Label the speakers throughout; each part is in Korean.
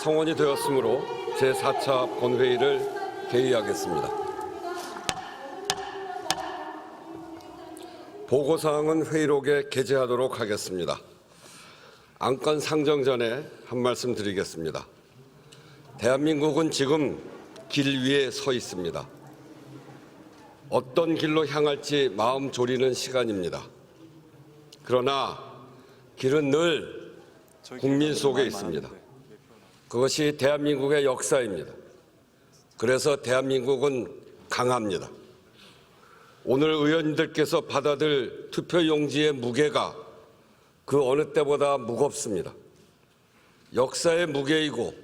Speaker 1: 성원이 되었으므로 제4차 본회의를 개의하겠습니다. 보고사항은 회의록에 게재하도록 하겠습니다. 안건 상정 전에 한 말씀 드리겠습니다. 대한민국은 지금 길 위에 서 있습니다. 어떤 길로 향할지 마음 졸이는 시간입니다. 그러나 길은 늘 국민 속에 있습니다. 그것이 대한민국의 역사입니다. 그래서 대한민국은 강합니다. 오늘 의원님들께서 받아들 투표용지의 무게가 그 어느 때보다 무겁습니다. 역사의 무게이고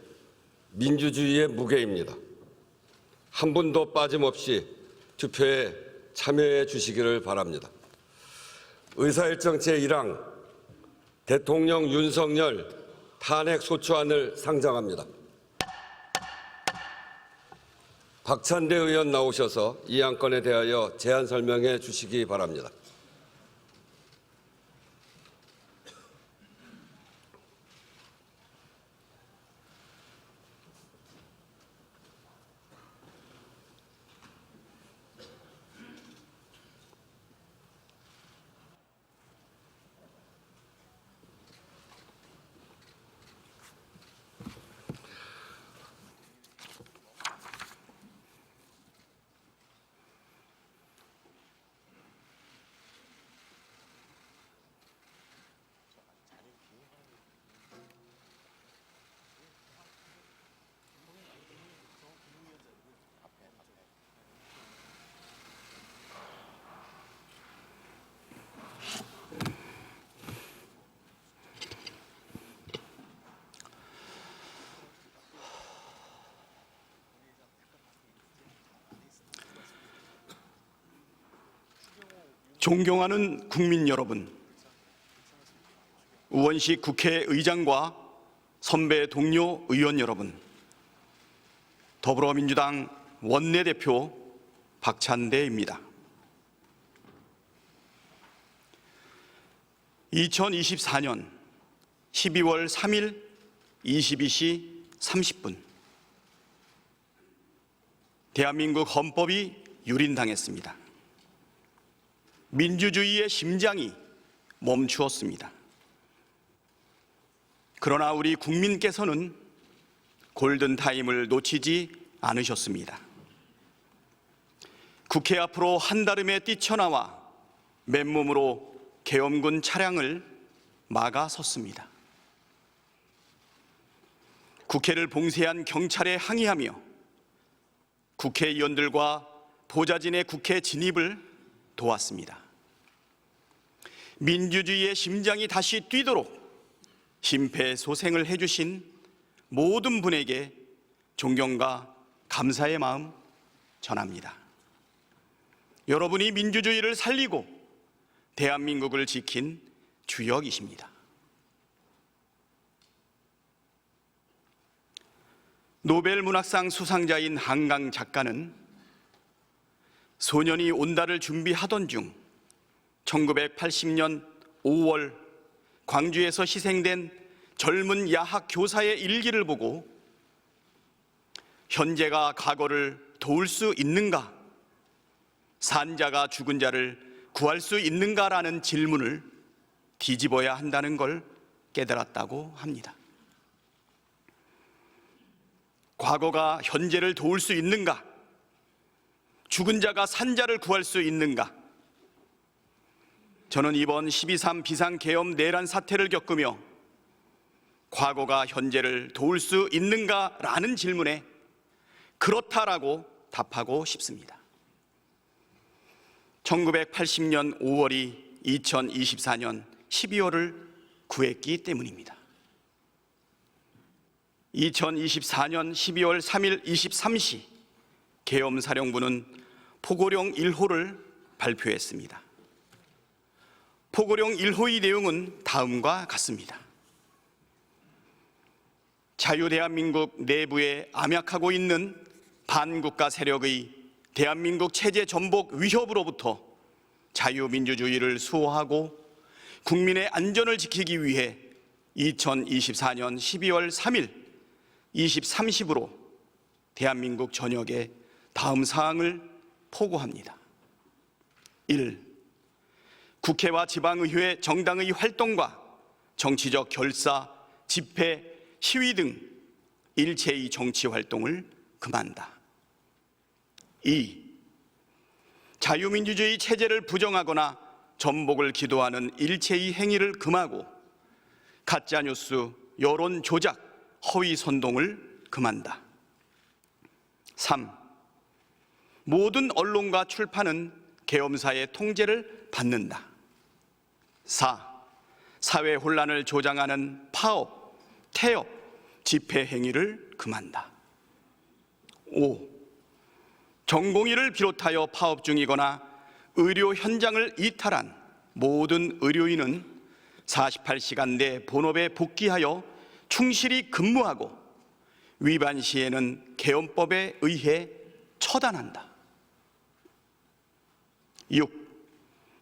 Speaker 1: 민주주의의 무게입니다. 한 분도 빠짐없이 투표에 참여해 주시기를 바랍니다. 의사일정 제1항 대통령 윤석열 탄핵소추안을 상정합니다. 박찬대 의원 나오셔서 이 안건에 대하여 제안 설명해 주시기 바랍니다.
Speaker 2: 존경하는 국민 여러분, 우원식 국회의장과 선배 동료 의원 여러분, 더불어민주당 원내대표 박찬대입니다. 2024년 12월 3일 22시 30분 대한민국 헌법이 유린당했습니다. 민주주의의 심장이 멈추었습니다. 그러나 우리 국민께서는 골든타임을 놓치지 않으셨습니다. 국회 앞으로 한달음에 뛰쳐나와 맨몸으로 계엄군 차량을 막아섰습니다. 국회를 봉쇄한 경찰에 항의하며 국회의원들과 보좌진의 국회 진입을 도왔습니다. 민주주의의 심장이 다시 뛰도록 심폐소생을 해주신 모든 분에게 존경과 감사의 마음 전합니다. 여러분이 민주주의를 살리고 대한민국을 지킨 주역이십니다. 노벨 문학상 수상자인 한강 작가는 소년이 온다를 준비하던 중 1980년 5월 광주에서 희생된 젊은 야학 교사의 일기를 보고 현재가 과거를 도울 수 있는가? 산자가 죽은 자를 구할 수 있는가라는 질문을 뒤집어야 한다는 걸 깨달았다고 합니다. 과거가 현재를 도울 수 있는가? 죽은 자가 산자를 구할 수 있는가? 저는 이번 12.3 비상계엄 내란 사태를 겪으며 과거가 현재를 도울 수 있는가라는 질문에 그렇다라고 답하고 싶습니다. 1980년 5월이 2024년 12월을 구했기 때문입니다. 2024년 12월 3일 23시 계엄사령부는 포고령 1호를 발표했습니다. 포고령 1호의 내용은 다음과 같습니다. 자유대한민국 내부에 암약하고 있는 반국가 세력의 대한민국 체제 전복 위협으로부터 자유민주주의를 수호하고 국민의 안전을 지키기 위해 2024년 12월 3일 20, 30으로 대한민국 전역에 다음 사항을 포고합니다. 1. 국회와 지방의회, 정당의 활동과 정치적 결사, 집회, 시위 등 일체의 정치 활동을 금한다. 2. 자유민주주의 체제를 부정하거나 전복을 기도하는 일체의 행위를 금하고 가짜뉴스, 여론 조작, 허위 선동을 금한다. 3. 모든 언론과 출판은 계엄사의 통제를 받는다. 4. 사회 혼란을 조장하는 파업, 태업, 집회 행위를 금한다. 5. 전공의를 비롯하여 파업 중이거나 의료 현장을 이탈한 모든 의료인은 48시간 내 본업에 복귀하여 충실히 근무하고 위반 시에는 계엄법에 의해 처단한다. 6.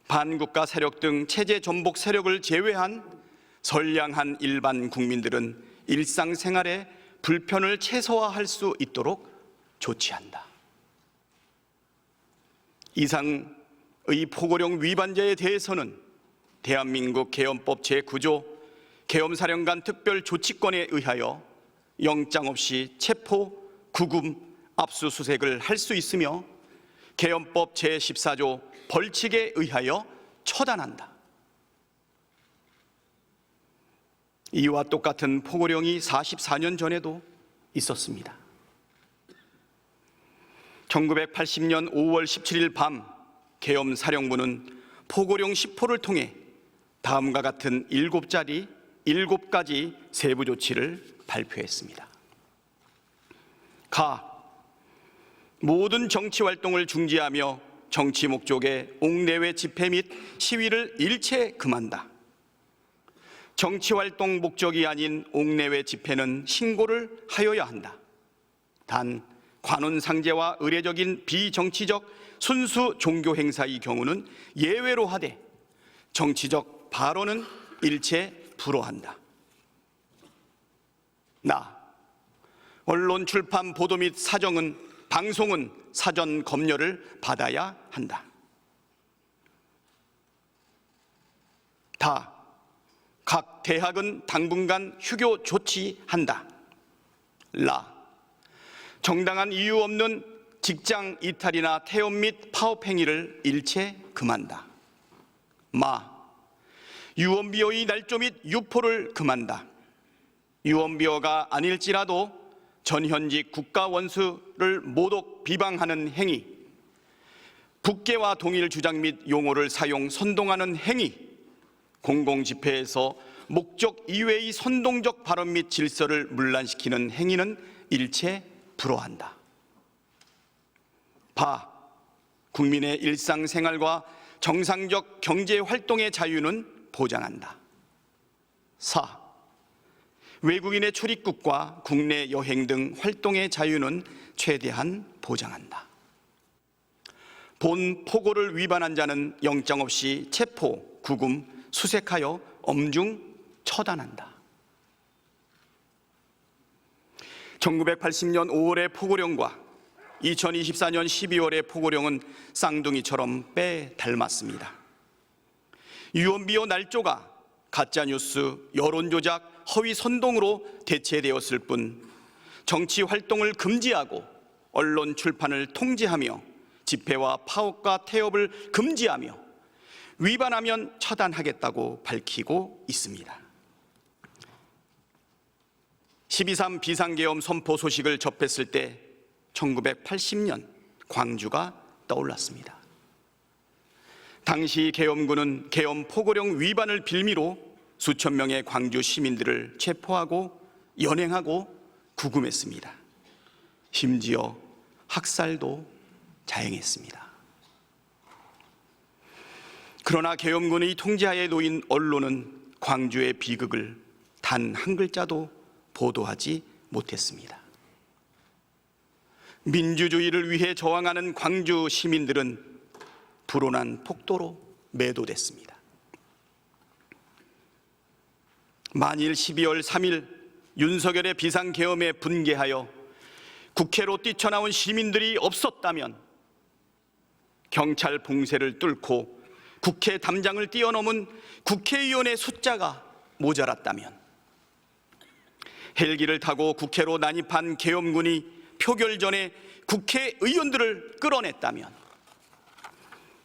Speaker 2: 반국가 세력 등 체제 전복 세력을 제외한 선량한 일반 국민들은 일상생활에 불편을 최소화할 수 있도록 조치한다. 이상의 포고령 위반자에 대해서는 대한민국 계엄법 제9조 계엄사령관 특별조치권에 의하여 영장 없이 체포, 구금, 압수수색을 할 수 있으며 계엄법 제14조 벌칙에 의하여 처단한다. 이와 똑같은 포고령이 44년 전에도 있었습니다. 1980년 5월 17일 밤 계엄사령부는 포고령 10호를 통해 다음과 같은 7가지 세부 조치를 발표했습니다. 가. 모든 정치 활동을 중지하며 정치 목적의 옥내외 집회 및 시위를 일체 금한다. 정치 활동 목적이 아닌 옥내외 집회는 신고를 하여야 한다. 단 관훈상제와 의례적인 비정치적 순수 종교 행사의 경우는 예외로 하되 정치적 발언은 일체 불허한다. 나. 언론 출판 보도 및 방송은 사전 검열을 받아야 한다. 다. 각 대학은 당분간 휴교 조치한다. 라. 정당한 이유 없는 직장 이탈이나 태업 및 파업 행위를 일체 금한다. 마. 유언비어의 날조 및 유포를 금한다. 유언비어가 아닐지라도 전현직 국가원수를 모독 비방하는 행위, 북계와 동일 주장 및 용어를 사용 선동하는 행위, 공공집회에서 목적 이외의 선동적 발언 및 질서를 문란시키는 행위는 일체 불허한다. 바. 국민의 일상생활과 정상적 경제활동의 자유는 보장한다. 사. 외국인의 출입국과 국내 여행 등 활동의 자유는 최대한 보장한다. 본 포고를 위반한 자는 영장 없이 체포, 구금, 수색하여 엄중 처단한다. 1980년 5월의 포고령과 2024년 12월의 포고령은 쌍둥이처럼 빼닮았습니다. 유언비어 날조가 가짜뉴스, 여론조작, 허위 선동으로 대체되었을 뿐 정치 활동을 금지하고 언론 출판을 통제하며 집회와 파업과 태업을 금지하며 위반하면 처단하겠다고 밝히고 있습니다. 12.3 비상계엄 선포 소식을 접했을 때 1980년 광주가 떠올랐습니다. 당시 계엄군은 계엄 포고령 위반을 빌미로 수천 명의 광주 시민들을 체포하고 연행하고 구금했습니다. 심지어 학살도 자행했습니다. 그러나 계엄군의 통제하에 놓인 언론은 광주의 비극을 단 한 글자도 보도하지 못했습니다. 민주주의를 위해 저항하는 광주 시민들은 불온한 폭도로 매도됐습니다. 만일 12월 3일 윤석열의 비상계엄에 분개하여 국회로 뛰쳐나온 시민들이 없었다면, 경찰 봉쇄를 뚫고 국회 담장을 뛰어넘은 국회의원의 숫자가 모자랐다면, 헬기를 타고 국회로 난입한 계엄군이 표결 전에 국회의원들을 끌어냈다면,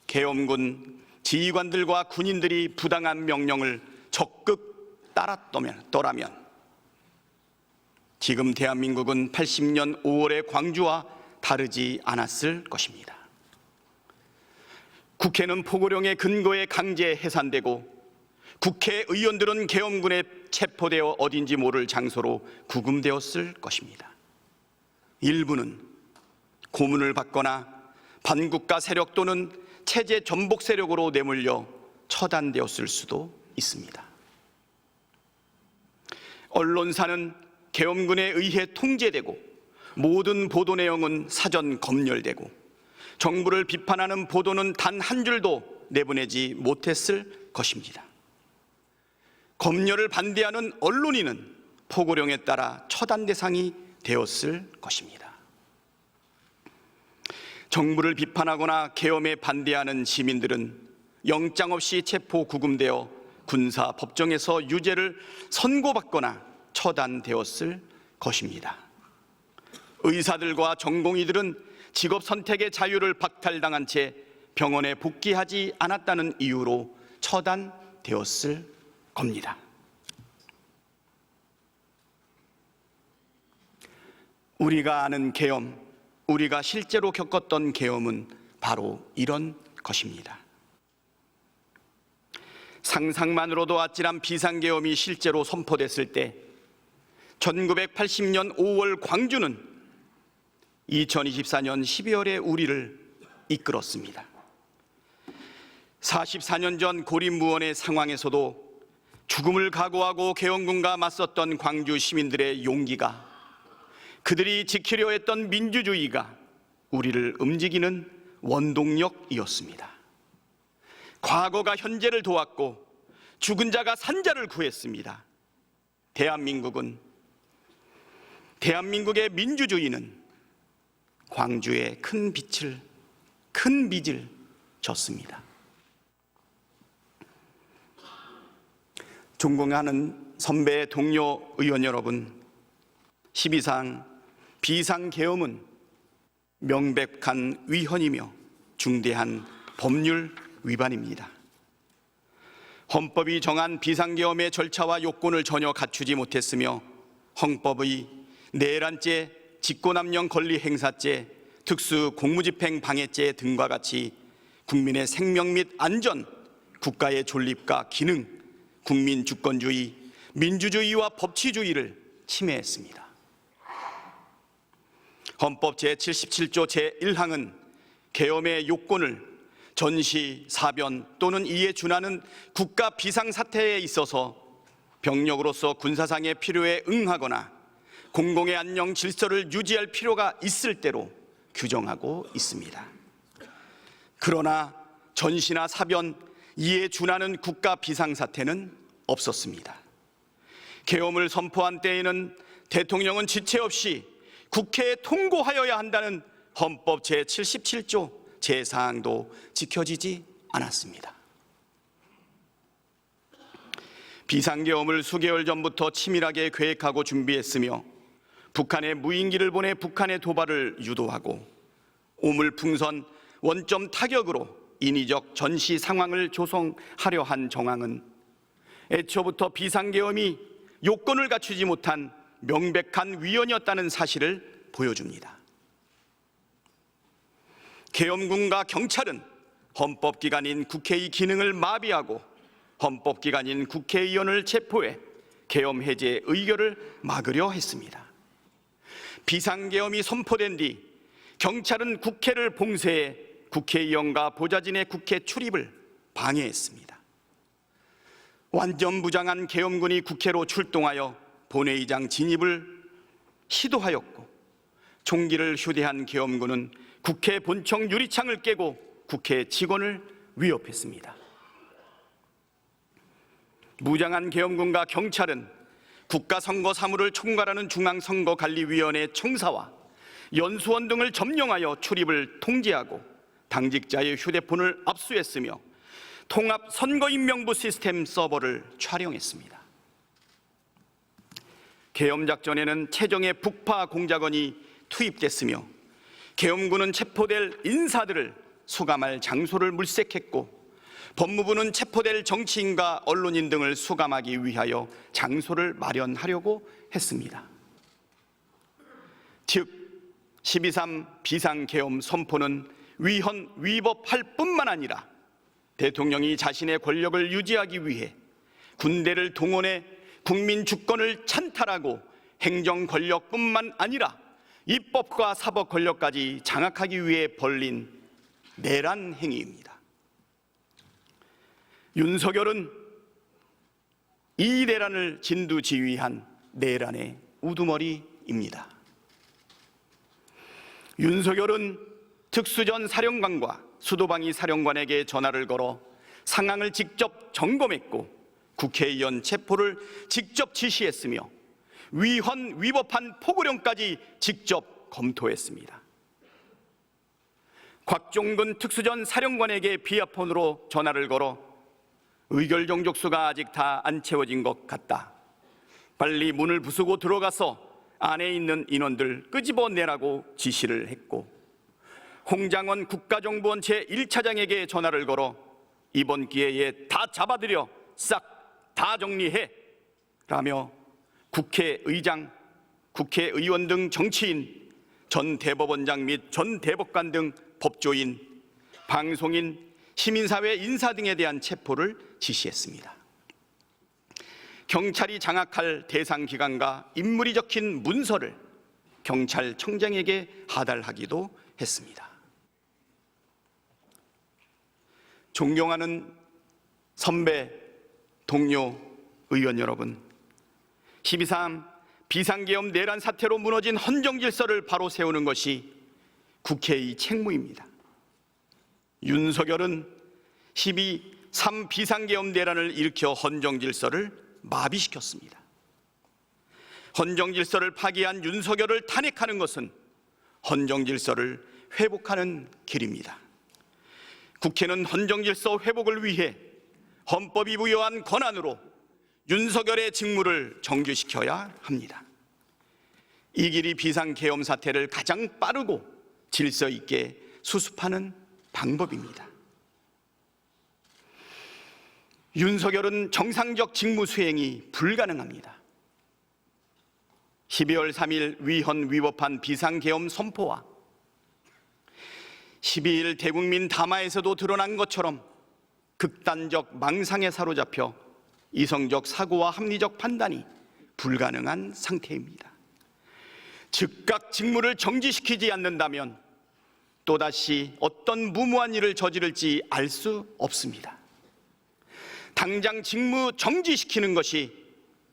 Speaker 2: 계엄군 지휘관들과 군인들이 부당한 명령을 적극 따랐더라면 지금 대한민국은 80년 5월의 광주와 다르지 않았을 것입니다. 국회는 포고령의 근거에 강제 해산되고 국회의원들은 계엄군에 체포되어 어딘지 모를 장소로 구금되었을 것입니다. 일부는 고문을 받거나 반국가 세력 또는 체제 전복 세력으로 내몰려 처단되었을 수도 있습니다. 언론사는 계엄군에 의해 통제되고 모든 보도 내용은 사전 검열되고 정부를 비판하는 보도는 단 한 줄도 내보내지 못했을 것입니다. 검열을 반대하는 언론인은 포고령에 따라 처단 대상이 되었을 것입니다. 정부를 비판하거나 계엄에 반대하는 시민들은 영장 없이 체포 구금되어 군사 법정에서 유죄를 선고받거나 처단되었을 것입니다. 의사들과 전공의들은 직업 선택의 자유를 박탈당한 채 병원에 복귀하지 않았다는 이유로 처단되었을 겁니다. 우리가 아는 계엄, 우리가 실제로 겪었던 계엄은 바로 이런 것입니다. 상상만으로도 아찔한 비상계엄이 실제로 선포됐을 때 1980년 5월 광주는 2024년 12월에 우리를 이끌었습니다. 44년 전 고립무원의 상황에서도 죽음을 각오하고 계엄군과 맞섰던 광주 시민들의 용기가, 그들이 지키려 했던 민주주의가 우리를 움직이는 원동력이었습니다. 과거가 현재를 도왔고 죽은 자가 산 자를 구했습니다. 대한민국의 민주주의는 광주에 큰 빚을 졌습니다. 존경하는 선배 동료 의원 여러분, 12상 비상계엄은 명백한 위헌이며 중대한 법률 위반입니다. 헌법이 정한 비상계엄의 절차와 요건을 전혀 갖추지 못했으며 헌법의 내란죄, 직권남용 권리 행사죄, 특수 공무집행 방해죄 등과 같이 국민의 생명 및 안전, 국가의 존립과 기능, 국민 주권주의, 민주주의와 법치주의를 침해했습니다. 헌법 제77조 제1항은 계엄의 요건을 전시, 사변 또는 이에 준하는 국가 비상사태에 있어서 병력으로서 군사상의 필요에 응하거나 공공의 안녕 질서를 유지할 필요가 있을 때로 규정하고 있습니다. 그러나 전시나 사변, 이에 준하는 국가 비상사태는 없었습니다. 계엄을 선포한 때에는 대통령은 지체 없이 국회에 통고하여야 한다는 헌법 제77조 제4항도 지켜지지 않았습니다. 비상계엄을 수개월 전부터 치밀하게 계획하고 준비했으며 북한에 무인기를 보내 북한의 도발을 유도하고 오물풍선 원점 타격으로 인위적 전시 상황을 조성하려 한 정황은 애초부터 비상계엄이 요건을 갖추지 못한 명백한 위헌이었다는 사실을 보여줍니다. 계엄군과 경찰은 헌법기관인 국회의 기능을 마비하고 헌법기관인 국회의원을 체포해 계엄 해제 의결을 막으려 했습니다. 비상계엄이 선포된 뒤 경찰은 국회를 봉쇄해 국회의원과 보좌진의 국회 출입을 방해했습니다. 완전 무장한 계엄군이 국회로 출동하여 본회의장 진입을 시도하였고 총기를 휴대한 계엄군은 국회 본청 유리창을 깨고 국회 직원을 위협했습니다. 무장한 계엄군과 경찰은 국가선거사무를 총괄하는 중앙선거관리위원회 청사와 연수원 등을 점령하여 출입을 통제하고 당직자의 휴대폰을 압수했으며 통합 선거인명부 시스템 서버를 촬영했습니다. 계엄작전에는 최정예 북파 공작원이 투입됐으며 계엄군은 체포될 인사들을 수감할 장소를 물색했고 법무부는 체포될 정치인과 언론인 등을 수감하기 위하여 장소를 마련하려고 했습니다. 즉 12.3 비상계엄 선포는 위헌 위법할 뿐만 아니라 대통령이 자신의 권력을 유지하기 위해 군대를 동원해 국민 주권을 찬탈하고 행정 권력뿐만 아니라 입법과 사법 권력까지 장악하기 위해 벌린 내란 행위입니다. 윤석열은 이 내란을 진두지휘한 내란의 우두머리입니다. 윤석열은 특수전 사령관과 수도방위 사령관에게 전화를 걸어 상황을 직접 점검했고 국회의원 체포를 직접 지시했으며 위헌 위법한 포고령까지 직접 검토했습니다. 곽종근 특수전 사령관에게 비아폰으로 전화를 걸어 의결 정족수가 아직 다 안 채워진 것 같다. 빨리 문을 부수고 들어가서 안에 있는 인원들 끄집어내라고 지시를 했고 홍장원 국가정보원 제1차장에게 전화를 걸어 이번 기회에 다 잡아들여 싹 다 정리해 라며 국회의장, 국회의원 등 정치인, 전 대법원장 및 전 대법관 등 법조인, 방송인, 시민사회 인사 등에 대한 체포를 지시했습니다. 경찰이 장악할 대상 기관과 인물이 적힌 문서를 경찰청장에게 하달하기도 했습니다. 존경하는 선배, 동료, 의원 여러분, 12.3 비상계엄 내란 사태로 무너진 헌정질서를 바로 세우는 것이 국회의 책무입니다. 윤석열은 12.3 비상계엄 내란을 일으켜 헌정질서를 마비시켰습니다. 헌정질서를 파기한 윤석열을 탄핵하는 것은 헌정질서를 회복하는 길입니다. 국회는 헌정질서 회복을 위해 헌법이 부여한 권한으로 윤석열의 직무를 정규시켜야 합니다. 이 길이 비상계엄 사태를 가장 빠르고 질서 있게 수습하는 방법입니다. 윤석열은 정상적 직무 수행이 불가능합니다. 12월 3일 위헌 위법한 비상계엄 선포와 12일 대국민 담화에서도 드러난 것처럼 극단적 망상에 사로잡혀 이성적 사고와 합리적 판단이 불가능한 상태입니다. 즉각 직무를 정지시키지 않는다면 또다시 어떤 무모한 일을 저지를지 알 수 없습니다. 당장 직무 정지시키는 것이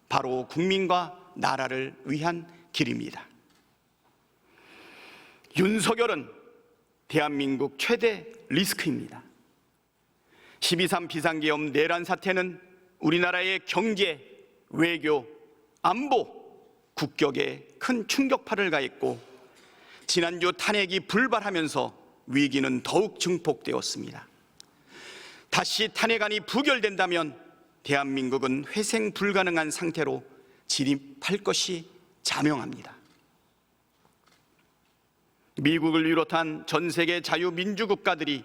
Speaker 2: 바로 국민과 나라를 위한 길입니다. 윤석열은 대한민국 최대 리스크입니다. 12.3 비상계엄 내란 사태는 우리나라의 경제, 외교, 안보, 국격에 큰 충격파를 가했고 지난주 탄핵이 불발하면서 위기는 더욱 증폭되었습니다. 다시 탄핵안이 부결된다면 대한민국은 회생 불가능한 상태로 진입할 것이 자명합니다. 미국을 비롯한 전 세계 자유민주국가들이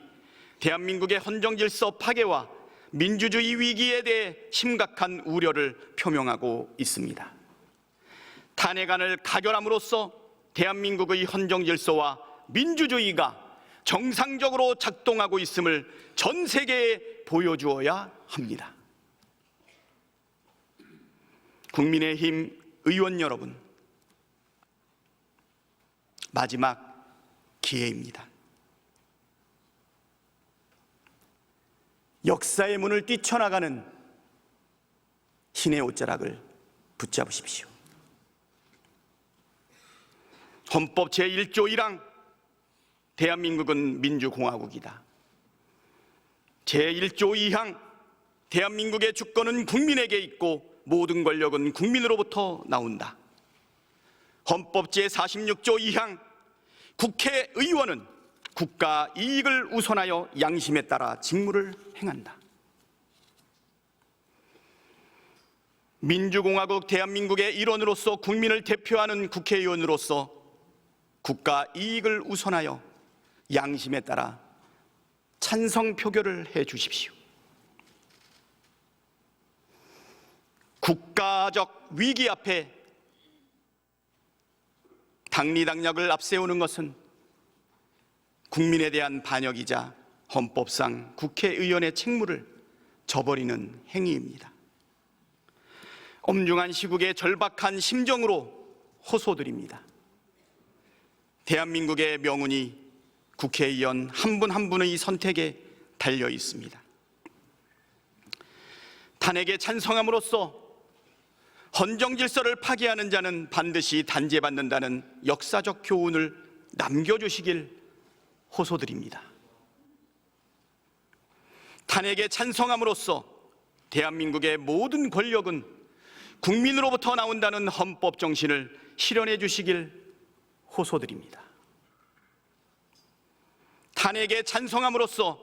Speaker 2: 대한민국의 헌정질서 파괴와 민주주의 위기에 대해 심각한 우려를 표명하고 있습니다. 탄핵안을 가결함으로써 대한민국의 헌정질서와 민주주의가 정상적으로 작동하고 있음을 전 세계에 보여주어야 합니다. 국민의힘 의원 여러분, 마지막 기회입니다. 역사의 문을 뛰쳐나가는 신의 옷자락을 붙잡으십시오. 헌법 제1조 1항 대한민국은 민주공화국이다. 제1조 2항 대한민국의 주권은 국민에게 있고 모든 권력은 국민으로부터 나온다. 헌법 제46조 2항 국회의원은 국가 이익을 우선하여 양심에 따라 직무를 행한다. 민주공화국 대한민국의 일원으로서 국민을 대표하는 국회의원으로서 국가 이익을 우선하여 양심에 따라 찬성 표결을 해 주십시오. 국가적 위기 앞에 당리당략을 앞세우는 것은 국민에 대한 반역이자 헌법상 국회의원의 책무를 저버리는 행위입니다. 엄중한 시국의 절박한 심정으로 호소드립니다. 대한민국의 명운이 국회의원 한 분 한 분의 선택에 달려 있습니다. 탄핵에 찬성함으로써 헌정 질서를 파괴하는 자는 반드시 단죄받는다는 역사적 교훈을 남겨주시길 호소드립니다. 탄핵에 찬성함으로써 대한민국의 모든 권력은 국민으로부터 나온다는 헌법 정신을 실현해 주시길 호소드립니다. 탄핵에 찬성함으로써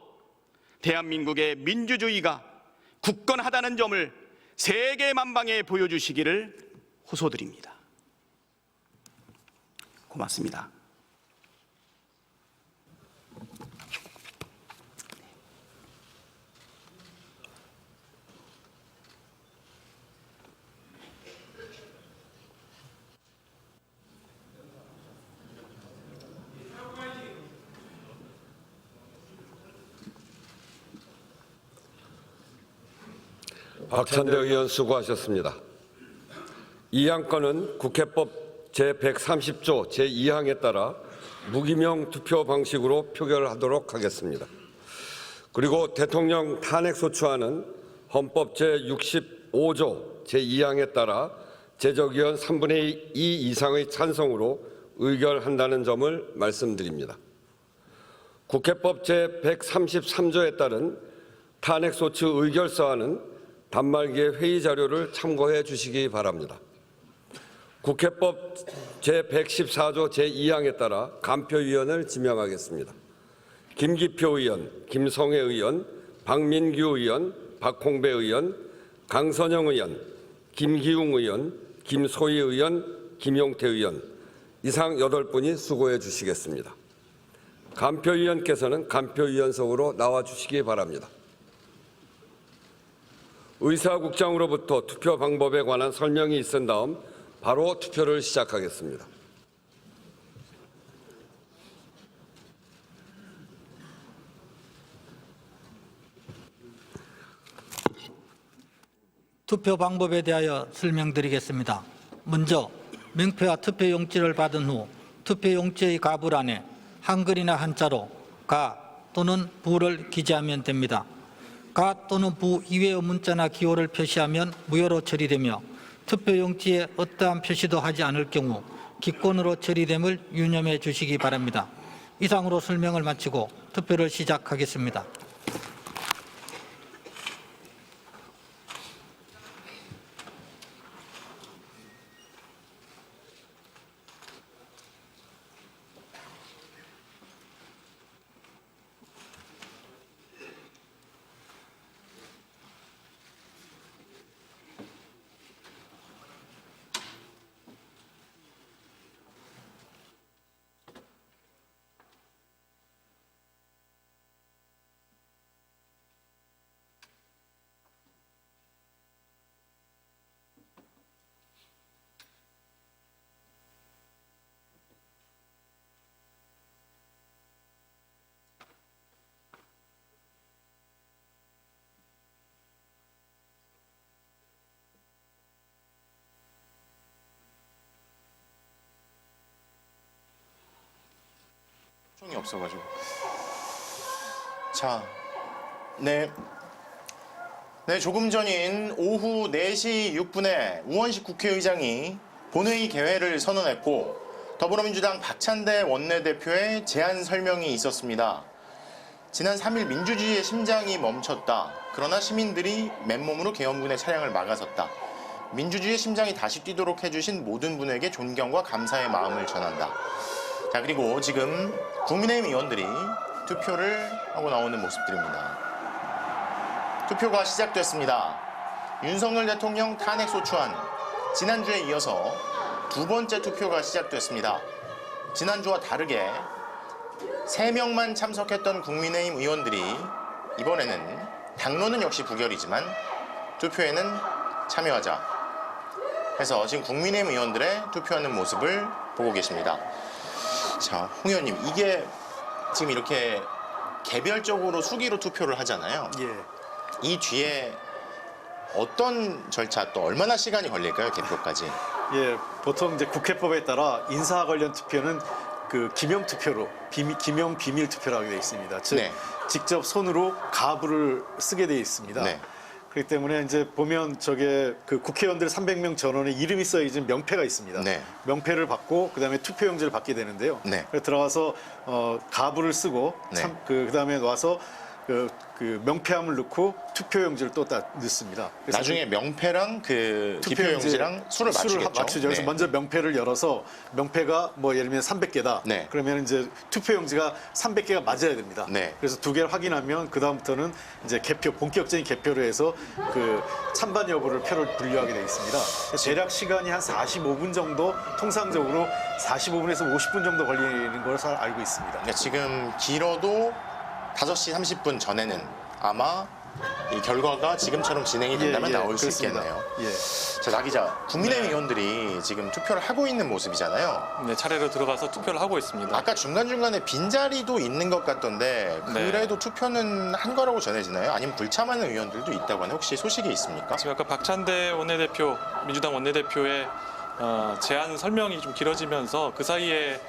Speaker 2: 대한민국의 민주주의가 굳건하다는 점을 세계 만방에 보여주시기를 호소드립니다. 고맙습니다.
Speaker 1: 박찬대 의원 수고하셨습니다. 이 안건은 국회법 제130조 제2항에 따라 무기명 투표 방식으로 표결하도록 하겠습니다. 그리고 대통령 탄핵소추안은 헌법 제65조 제2항에 따라 제적의원 3분의 2 이상의 찬성으로 의결한다는 점을 말씀드립니다. 국회법 제133조에 따른 탄핵소추 의결서안은 단말기의 회의 자료를 참고해 주시기 바랍니다. 국회법 제114조 제2항에 따라 간표위원을 지명하겠습니다. 김기표 의원, 김성애 의원, 박민규 의원, 박홍배 의원, 강선영 의원, 김기웅 의원, 김소희 의원, 김용태 의원 이상 8분이 수고해 주시겠습니다. 간표위원께서는 간표위원석으로 나와 주시기 바랍니다. 의사국장으로부터 투표 방법에 관한 설명이 있은 다음 바로 투표를 시작하겠습니다.
Speaker 3: 투표 방법에 대하여 설명드리겠습니다. 먼저 명패와 투표용지를 받은 후 투표용지의 가불안에 한글이나 한자로 가 또는 부를 기재하면 됩니다. 가 또는 부 이외의 문자나 기호를 표시하면 무효로 처리되며 투표용지에 어떠한 표시도 하지 않을 경우 기권으로 처리됨을 유념해 주시기 바랍니다. 이상으로 설명을 마치고 투표를 시작하겠습니다.
Speaker 4: 총이 없어가지고. 자, 네, 조금 전인 오후 4시 6분에 우원식 국회의장이 본회의 개회를 선언했고 더불어민주당 박찬대 원내대표의 제안 설명이 있었습니다. 지난 3일 민주주의의 심장이 멈췄다. 그러나 시민들이 맨몸으로 계엄군의 차량을 막아섰다. 민주주의의 심장이 다시 뛰도록 해주신 모든 분에게 존경과 감사의 마음을 전한다. 자, 그리고 지금 국민의힘 의원들이 투표를 하고 나오는 모습들입니다. 투표가 시작됐습니다. 윤석열 대통령 탄핵 소추안, 지난주에 이어서 두 번째 투표가 시작됐습니다. 지난주와 다르게 3명만 참석했던 국민의힘 의원들이 이번에는 당론은 역시 부결이지만 투표에는 참여하자 해서 지금 국민의힘 의원들의 투표하는 모습을 보고 계십니다. 자, 홍 의원님, 이게 지금 이렇게 개별적으로 수기로 투표를 하잖아요.
Speaker 5: 예.
Speaker 4: 이 뒤에 어떤 절차, 또 얼마나 시간이 걸릴까요, 개표까지?
Speaker 5: 예, 보통 이제 국회법에 따라 인사 관련 투표는 그 기명 투표로 기명 비밀 투표라고 되어 있습니다. 즉
Speaker 4: 네.
Speaker 5: 직접 손으로 가부를 쓰게 되어 있습니다.
Speaker 4: 네.
Speaker 5: 그렇기 때문에 이제 보면 저게 그 국회의원들 300명 전원에 이름이 써있는 명패가 있습니다.
Speaker 4: 네.
Speaker 5: 명패를 받고 그다음에 투표용지를 받게 되는데요.
Speaker 4: 네.
Speaker 5: 그래서 들어가서 가부를 쓰고
Speaker 4: 네.
Speaker 5: 그다음에 와서 그 명패함을 넣고 투표용지를 또 넣습니다. 그래서
Speaker 4: 나중에 명패랑 그 투표용지랑 수를 맞추겠죠.
Speaker 5: 맞추죠. 그래서
Speaker 4: 네.
Speaker 5: 먼저 명패를 열어서 명패가 뭐 예를 들면 300개다.
Speaker 4: 네.
Speaker 5: 그러면 이제 투표용지가 300개가 맞아야 됩니다.
Speaker 4: 네.
Speaker 5: 그래서 두 개를 확인하면 그 다음부터는 이제 개표 본격적인 개표를 해서 그 찬반 여부를 표를 분류하게 되어 있습니다. 대략 시간이 한 45분 정도, 통상적으로 45분에서 50분 정도 걸리는 걸로 알고 있습니다.
Speaker 4: 그러니까 지금 길어도 5시 30분 전에는 아마 이 결과가 지금처럼 진행이 된다면 나올 수
Speaker 5: 그렇습니다.
Speaker 4: 있겠네요.
Speaker 5: 예.
Speaker 4: 자, 나 기자, 국민의힘 의원들이 지금 투표를 하고 있는 모습이잖아요.
Speaker 6: 네, 차례로 들어가서 투표를 하고 있습니다.
Speaker 4: 아까 중간중간에 빈자리도 있는 것 같던데 그래도 투표는 한 거라고 전해지나요? 아니면 불참하는 의원들도 있다고 하나요? 혹시 소식이 있습니까?
Speaker 6: 지금 아까 박찬대 원내대표, 민주당 원내대표의 제안 설명이 좀 길어지면서 그 사이에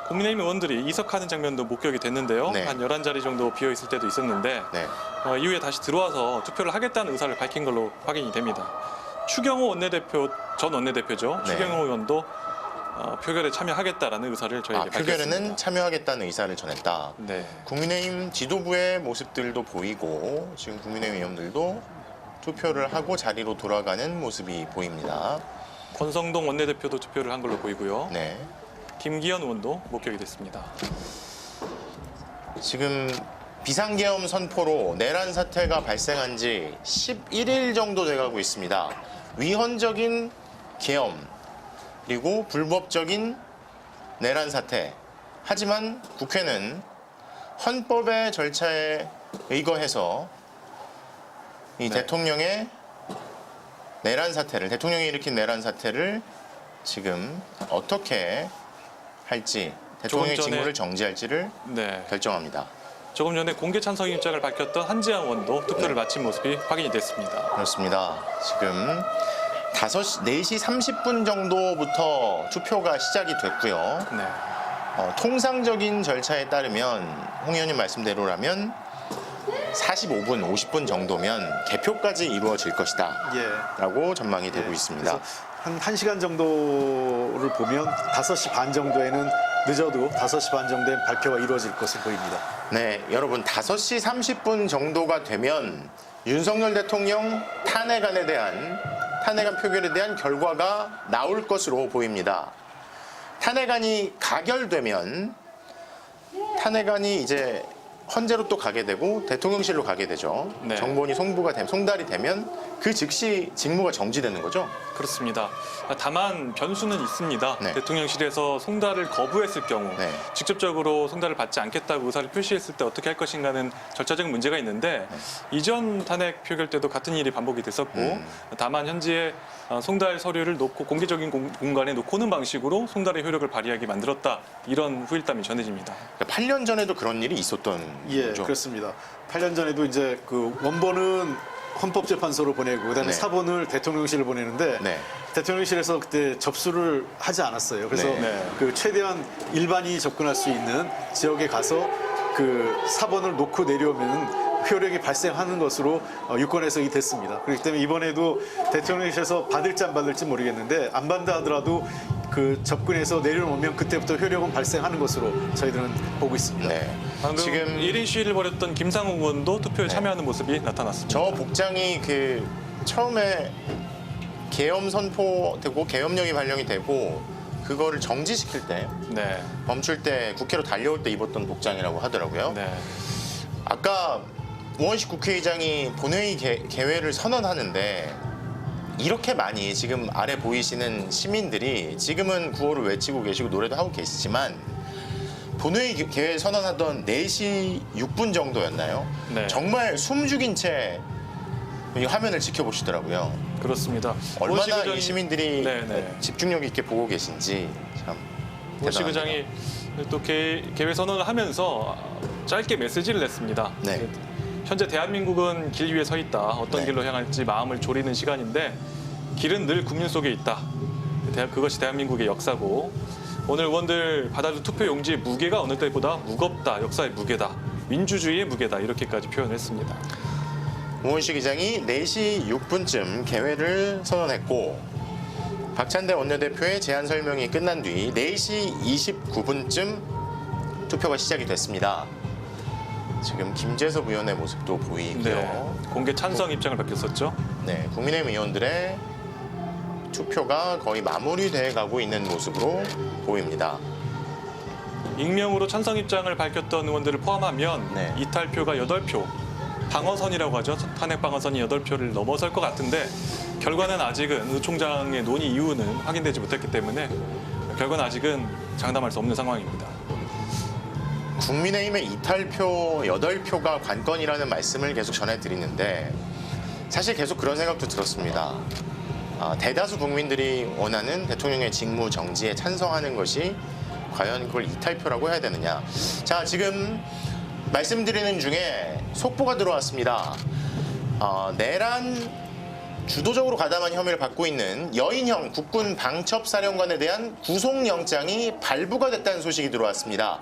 Speaker 6: 국민의힘 의원들이 이석하는 장면도 목격이 됐는데요.
Speaker 4: 네.
Speaker 6: 한 11자리 정도 비어있을 때도 있었는데
Speaker 4: 네.
Speaker 6: 이후에 다시 들어와서 투표를 하겠다는 의사를 밝힌 걸로 확인이 됩니다. 추경호 원내대표, 전 원내대표죠.
Speaker 4: 네.
Speaker 6: 추경호 의원도 표결에 참여하겠다라는 의사를 저희에게 밝혔습니다.
Speaker 4: 표결에는 참여하겠다는 의사를 전했다.
Speaker 6: 네.
Speaker 4: 국민의힘 지도부의 모습들도 보이고 지금 국민의힘 의원들도 투표를 하고 자리로 돌아가는 모습이 보입니다.
Speaker 6: 권성동 원내대표도 투표를 한 걸로 보이고요.
Speaker 4: 네.
Speaker 6: 김기현 의원도 목격이 됐습니다.
Speaker 4: 지금 비상계엄 선포로 내란 사태가 발생한 지 11일 정도 돼가고 있습니다. 위헌적인 계엄 그리고 불법적인 내란 사태. 하지만 국회는 헌법의 절차에 의거해서 이 대통령의 내란 사태를, 대통령이 일으킨 내란 사태를 지금 어떻게 할지, 대통령의
Speaker 6: 조금 전에-
Speaker 4: 직무를 정지할지를
Speaker 6: 네.
Speaker 4: 결정합니다.
Speaker 6: 조금 전에 공개 찬성 입장을 밝혔던 한지영 의원도 투표를 마친 모습이 확인이 됐습니다.
Speaker 4: 그렇습니다. 지금 4시 30분 정도부터 투표가 시작이 됐고요.
Speaker 6: 네.
Speaker 4: 통상적인 절차에 따르면 홍 의원님 말씀대로라면 45분, 50분 정도면 개표까지 이루어질 것이다
Speaker 5: 예.
Speaker 4: 라고 전망이 되고 있습니다.
Speaker 5: 그래서 한 1시간 정도를 보면 5시 반 정도에는 늦어도 5시 반 정도에 발표가 이루어질 것으로 보입니다.
Speaker 4: 네, 여러분 5시 30분 정도가 되면 윤석열 대통령 탄핵안 표결에 대한 결과가 나올 것으로 보입니다. 탄핵안이 가결되면 탄핵안이 이제 헌재로 또 가게 되고 대통령실로 가게 되죠.
Speaker 6: 네.
Speaker 4: 정본이 송달이 되면 그 즉시 직무가 정지되는 거죠.
Speaker 6: 그렇습니다. 다만 변수는 있습니다.
Speaker 4: 네.
Speaker 6: 대통령실에서 송달을 거부했을 경우
Speaker 4: 네.
Speaker 6: 직접적으로 송달을 받지 않겠다고 의사를 표시했을 때 어떻게 할 것인가는 절차적 문제가 있는데
Speaker 4: 네.
Speaker 6: 이전 탄핵 표결 때도 같은 일이 반복이 됐었고 다만 현지에 송달 서류를 놓고 공개적인 공간에 놓고는 방식으로 송달의 효력을 발휘하게 만들었다. 이런 후일담이 전해집니다.
Speaker 4: 그러니까 8년 전에도 그런 일이 있었던
Speaker 5: 예,
Speaker 4: 거죠.
Speaker 5: 그렇습니다. 8년 전에도 이제 그 원본은 헌법재판소로 보내고 그다음에
Speaker 4: 네.
Speaker 5: 사본을 대통령실을 보내는데
Speaker 4: 네.
Speaker 5: 대통령실에서 그때 접수를 하지 않았어요. 그래서
Speaker 4: 네.
Speaker 5: 그 최대한 일반인이 접근할 수 있는 지역에 가서 그 사본을 놓고 내려오면 효력이 발생하는 것으로 유권 해석이 됐습니다. 그렇기 때문에 이번에도 대통령실에서 받을지 안 받을지 모르겠는데 안 받는다 하더라도 그 접근해서 내려오면 그때부터 효력은 발생하는 것으로 저희들은 보고 있습니다.
Speaker 4: 네.
Speaker 6: 방금
Speaker 4: 지금
Speaker 6: 1인 시위를 벌였던 김상욱 의원도 투표에 참여하는 모습이 나타났습니다.
Speaker 4: 저 복장이 그 처음에 계엄 선포되고 계엄령이 발령이 되고 그거를 정지시킬 때
Speaker 6: 네.
Speaker 4: 멈출 때 국회로 달려올 때 입었던 복장이라고 하더라고요.
Speaker 6: 네.
Speaker 4: 아까 우원식 국회의장이 본회의 개회를 선언하는데 이렇게 많이 지금 아래 보이시는 시민들이 지금은 구호를 외치고 계시고 노래도 하고 계시지만 본회의 개회 선언하던 4시 6분 정도였나요?
Speaker 6: 네.
Speaker 4: 정말 숨죽인 채 이 화면을 지켜보시더라고요.
Speaker 6: 그렇습니다.
Speaker 4: 얼마나
Speaker 6: 우원식
Speaker 4: 이 시민들이
Speaker 6: 네.
Speaker 4: 집중력 있게 보고 계신지 참
Speaker 6: 우원식
Speaker 4: 대단합니다.
Speaker 6: 의장이 또 개회 선언을 하면서 짧게 메시지를 냈습니다.
Speaker 4: 네.
Speaker 6: 현재 대한민국은 길 위에 서 있다. 어떤
Speaker 4: 네.
Speaker 6: 길로 향할지 마음을 졸이는 시간인데 길은 늘 국민 속에 있다. 그것이 대한민국의 역사고 오늘 의원들 받아줄 투표 용지의 무게가 어느 때보다 무겁다. 역사의 무게다. 민주주의의 무게다. 이렇게까지 표현했습니다.
Speaker 4: 우원식 의장이 4시 6분쯤 개회를 선언했고 박찬대 원내대표의 제안 설명이 끝난 뒤 4시 29분쯤 투표가 시작이 됐습니다. 지금 김재섭 의원의 모습도 보이고요.
Speaker 6: 네. 공개 찬성 입장을 밝혔었죠.
Speaker 4: 네, 국민의힘 의원들의 투표가 거의 마무리돼 가고 있는 모습으로 보입니다.
Speaker 6: 익명으로 찬성 입장을 밝혔던 의원들을 포함하면
Speaker 4: 네.
Speaker 6: 이탈표가 8표, 방어선이라고 하죠. 탄핵 방어선이 8표를 넘어설 것 같은데 결과는 아직은 의 총장의 논의 이유는 확인되지 못했기 때문에 결과는 아직은 장담할 수 없는 상황입니다.
Speaker 4: 국민의힘의 이탈표 8표가 관건이라는 말씀을 계속 전해드리는데 사실 계속 그런 생각도 들었습니다. 대다수 국민들이 원하는 대통령의 직무 정지에 찬성하는 것이 과연 그걸 이탈표라고 해야 되느냐. 자, 지금 말씀드리는 중에 속보가 들어왔습니다. 내란 주도적으로 가담한 혐의를 받고 있는 여인형 국군 방첩사령관에 대한 구속영장이 발부가 됐다는 소식이 들어왔습니다.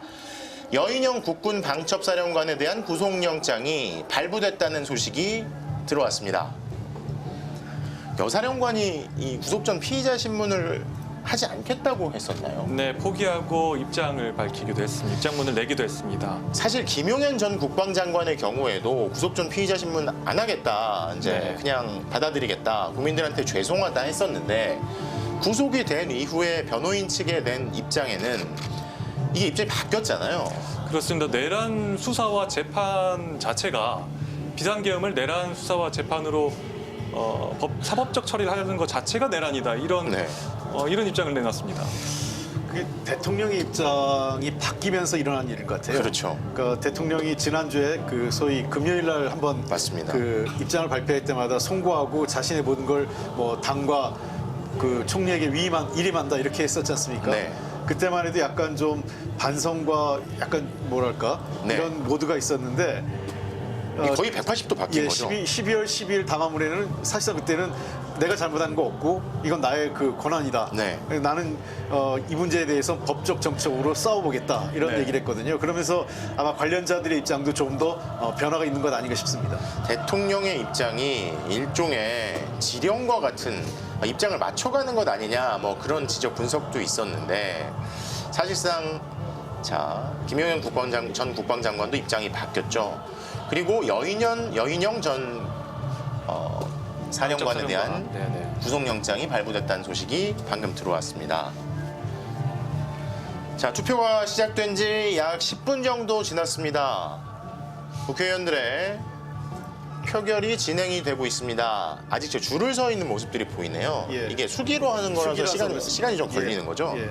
Speaker 4: 여인형 국군 방첩사령관에 대한 구속영장이 발부됐다는 소식이 들어왔습니다. 여사령관이 이 구속 전 피의자 신문을 하지 않겠다고 했었나요?
Speaker 6: 네, 포기하고 입장을 밝히기도 했습니다. 입장문을 내기도 했습니다.
Speaker 4: 사실 김용현 전 국방장관의 경우에도 구속 전 피의자 신문 안 하겠다, 이제
Speaker 6: 네.
Speaker 4: 그냥 받아들이겠다, 국민들한테 죄송하다 했었는데 구속이 된 이후에 변호인 측에 낸 입장에는 이게 입장이 바뀌었잖아요.
Speaker 6: 그렇습니다. 내란 수사와 재판 자체가 비상계엄을 내란 수사와 재판으로 사법적 처리를 하려는 것 자체가 내란이다. 이런
Speaker 4: 네.
Speaker 6: 이런 입장을 내놨습니다.
Speaker 5: 그게 대통령의 입장이 바뀌면서 일어난 일인 것 같아요.
Speaker 4: 그렇죠.
Speaker 5: 그러니까 대통령이 지난주에 그 소위 금요일 날 한번
Speaker 4: 맞습니다.
Speaker 5: 그 입장을 발표할 때마다 송구하고 자신의 모든 걸 뭐 당과 그 총리에게 위임한다 이렇게 했었지 않습니까?
Speaker 4: 네.
Speaker 5: 그때만 해도 약간 좀 반성과 약간 뭐랄까
Speaker 4: 네.
Speaker 5: 이런 모드가 있었는데
Speaker 4: 거의 180도 바뀐
Speaker 5: 예,
Speaker 4: 거죠.
Speaker 5: 12월 12일 담화문에는 사실상 그때는 내가 잘못한 거 없고 이건 나의 그 권한이다.
Speaker 4: 네.
Speaker 5: 나는 이 문제에 대해서 법적 정책으로 싸워보겠다 이런
Speaker 6: 네.
Speaker 5: 얘기를 했거든요. 그러면서 아마 관련자들의 입장도 좀 더 변화가 있는 것 아닌가 싶습니다.
Speaker 4: 대통령의 입장이 일종의 지령과 같은 입장을 맞춰가는 것 아니냐, 뭐 그런 지적 분석도 있었는데 사실상 자 김용현 전 국방장관도 입장이 바뀌었죠. 그리고 여인영 전 사령관에 대한
Speaker 6: 네네.
Speaker 4: 구속영장이 발부됐다는 소식이 방금 들어왔습니다. 자, 투표가 시작된 지 약 10분 정도 지났습니다. 국회의원들의 표결이 진행이 되고 있습니다. 아직 저 줄을 서 있는 모습들이 보이네요.
Speaker 5: 예.
Speaker 4: 이게 수기로 하는 거라서
Speaker 5: 수기라서 그렇습니다.
Speaker 4: 시간이 좀 걸리는
Speaker 5: 예.
Speaker 4: 거죠?
Speaker 5: 예.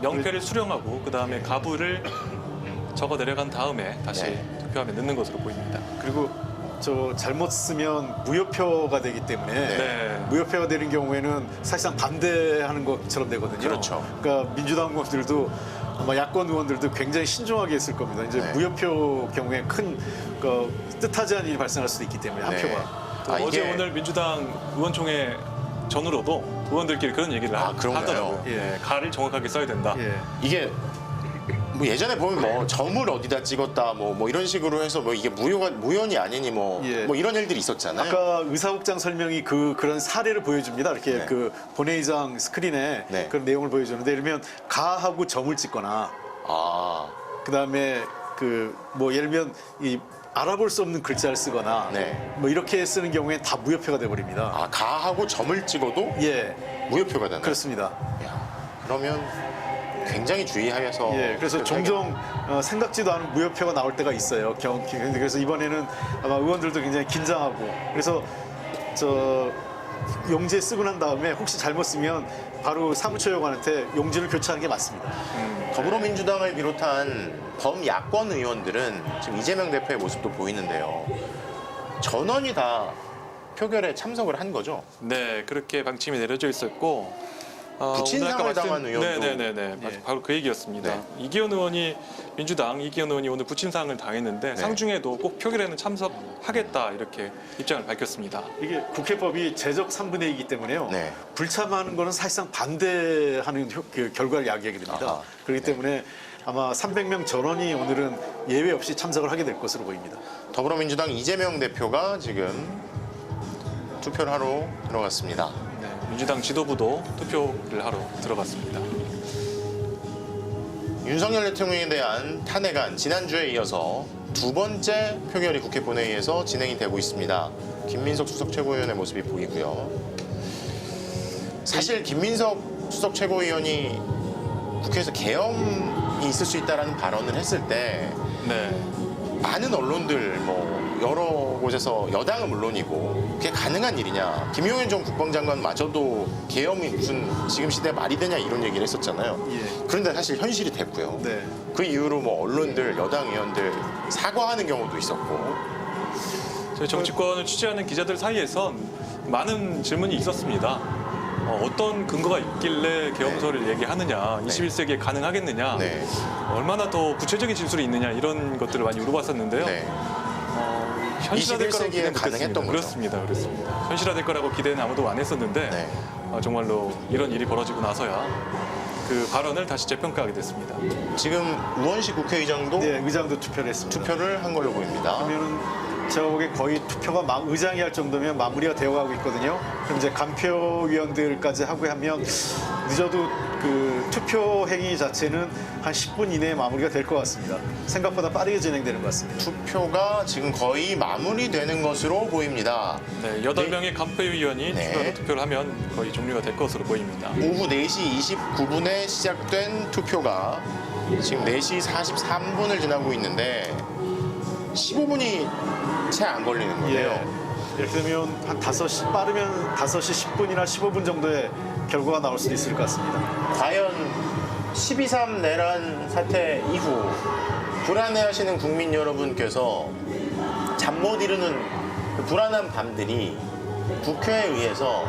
Speaker 6: 명패를 수령하고 그다음에 가부를 적어 내려간 다음에 다시
Speaker 4: 네.
Speaker 6: 투표함에 넣는 것으로 보입니다.
Speaker 5: 그리고 저 잘못 쓰면 무효표가 되기 때문에
Speaker 6: 네.
Speaker 5: 무효표가 되는 경우에는 사실상 반대하는 것처럼 되거든요.
Speaker 4: 그렇죠.
Speaker 5: 그러니까 민주당 의원들도 아마 야권 의원들도 굉장히 신중하게 했을 겁니다. 이제
Speaker 4: 네.
Speaker 5: 무효표 경우에 큰 뜻하지 않은 일이 발생할 수도 있기 때문에 한
Speaker 4: 네.
Speaker 5: 표가.
Speaker 6: 또 어제 오늘 민주당 의원총회 전후로도 의원들끼리 그런 얘기를
Speaker 4: 그런가요?
Speaker 6: 하더라고요.
Speaker 5: 예.
Speaker 6: 가를 정확하게 써야 된다.
Speaker 5: 예.
Speaker 4: 이게 뭐 예전에 보면 뭐 점을 어디다 찍었다 뭐 이런 식으로 해서 뭐 이게 무효니 아니니 뭐
Speaker 5: 예.
Speaker 4: 이런 일들이 있었잖아요.
Speaker 5: 아까 의사국장 설명이 그런 사례를 보여줍니다. 이렇게
Speaker 4: 네.
Speaker 5: 그 본회의장 스크린에
Speaker 4: 네.
Speaker 5: 그런 내용을 보여주는데 예를 들면 가하고 점을 찍거나
Speaker 4: 아,
Speaker 5: 그다음에 그 뭐 예를 들면 이 알아볼 수 없는 글자를 쓰거나
Speaker 4: 네.
Speaker 5: 뭐 이렇게 쓰는 경우엔 다 무효표가 돼버립니다.
Speaker 4: 아, 가하고 점을 찍어도
Speaker 5: 예,
Speaker 4: 무효표가 되나요?
Speaker 5: 그렇습니다.
Speaker 4: 그러면 굉장히 주의하여서
Speaker 5: 예, 그래서 종종 생각지도 않은 무효표가 나올 때가 있어요. 그래서 이번에는 아마 의원들도 굉장히 긴장하고 그래서 저 용지에 쓰고 난 다음에 혹시 잘못 쓰면 바로 사무처요관한테 용지를 교체하는 게 맞습니다.
Speaker 4: 더불어민주당을 비롯한 범야권 의원들은 지금 이재명 대표의 모습도 보이는데요. 전원이 다 표결에 참석을 한 거죠.
Speaker 6: 네, 그렇게 방침이 내려져 있었고
Speaker 4: 부친상을
Speaker 6: 오늘 아까
Speaker 4: 당한 의원도.
Speaker 6: 네네네,
Speaker 5: 예.
Speaker 6: 바로 그 얘기였습니다.
Speaker 4: 네.
Speaker 6: 이기현 의원이 민주당 이기현 의원이 오늘 부친상을 당했는데
Speaker 4: 네.
Speaker 6: 상중에도 꼭 표결에는 참석하겠다 이렇게 입장을 밝혔습니다.
Speaker 5: 이게 국회법이 제적 3분의 2이기 때문에요.
Speaker 4: 네.
Speaker 5: 불참하는 거는 사실상 반대하는 그 결과를 야기하게 됩니다.
Speaker 4: 아하.
Speaker 5: 그렇기 때문에 아마 300명 전원이 오늘은 예외 없이 참석을 하게 될 것으로 보입니다.
Speaker 4: 더불어민주당 이재명 대표가 지금 투표를 하러 들어갔습니다.
Speaker 6: 네, 민주당 지도부도 투표를 하러 들어갔습니다.
Speaker 4: 윤석열 대통령에 대한 탄핵안 지난주에 이어서 두 번째 표결이 국회 본회의에서 진행이 되고 있습니다. 김민석 수석 최고위원의 모습이 보이고요. 사실 김민석 수석 최고위원이 국회에서 계엄이 있을 수 있다라는 발언을 했을 때
Speaker 6: 네,
Speaker 4: 많은 언론들 뭐 여러 곳에서 여당은 물론이고 그게 가능한 일이냐, 김용현 전 국방장관마저도 계엄이 무슨 지금 시대에 말이 되냐 이런 얘기를 했었잖아요.
Speaker 5: 예.
Speaker 4: 그런데 사실 현실이 됐고요.
Speaker 5: 네.
Speaker 4: 그 이후로 뭐 언론들, 여당 의원들 사과하는 경우도 있었고.
Speaker 6: 저희 정치권을 취재하는 기자들 사이에선 많은 질문이 있었습니다. 어떤 근거가 있길래 계엄설을 얘기하느냐, 21세기에 가능하겠느냐,
Speaker 4: 네.
Speaker 6: 얼마나 더 구체적인 진술이 있느냐 이런 것들을 많이 물어봤었는데요.
Speaker 4: 네.
Speaker 6: 현실화될 거라고
Speaker 4: 21세기에
Speaker 6: 기대는
Speaker 4: 가능했던
Speaker 6: 못했습니다.
Speaker 4: 거죠.
Speaker 6: 그렇습니다. 현실화될 거라고 기대는 아무도 안 했었는데
Speaker 4: 네.
Speaker 6: 정말로 이런 일이 벌어지고 나서야 그 발언을 다시 재평가하게 됐습니다.
Speaker 4: 지금 우원식 국회의장도
Speaker 5: 네, 의장도 투표를 했습니다.
Speaker 4: 투표를 한 걸로 보입니다.
Speaker 5: 그러면은 제가 보기엔 거의 투표가 의장이 할 정도면 마무리가 되어가고 있거든요. 그럼 이제 간표위원들까지 하고 하면 늦어도 그 투표 행위 자체는 한 10분 이내에 마무리가 될 것 같습니다. 생각보다 빠르게 진행되는 것 같습니다.
Speaker 4: 투표가 지금 거의 마무리되는 것으로 보입니다.
Speaker 6: 네, 8명의 간표위원이
Speaker 4: 네.
Speaker 6: 추가로 투표를 하면 거의 종료가 될 것으로 보입니다.
Speaker 4: 오후 4시 29분에 시작된 투표가 지금 4시 43분을 지나고 있는데 15분이 채 안 걸리는 거예요.
Speaker 5: 예. 이렇게 되면 한 5시, 빠르면 5시 10분이나 15분 정도의 결과가 나올 수도 있을 것 같습니다.
Speaker 4: 과연 12.3 내란 사태 이후 불안해하시는 국민 여러분께서 잠 못 이루는 그 불안한 밤들이 국회에 의해서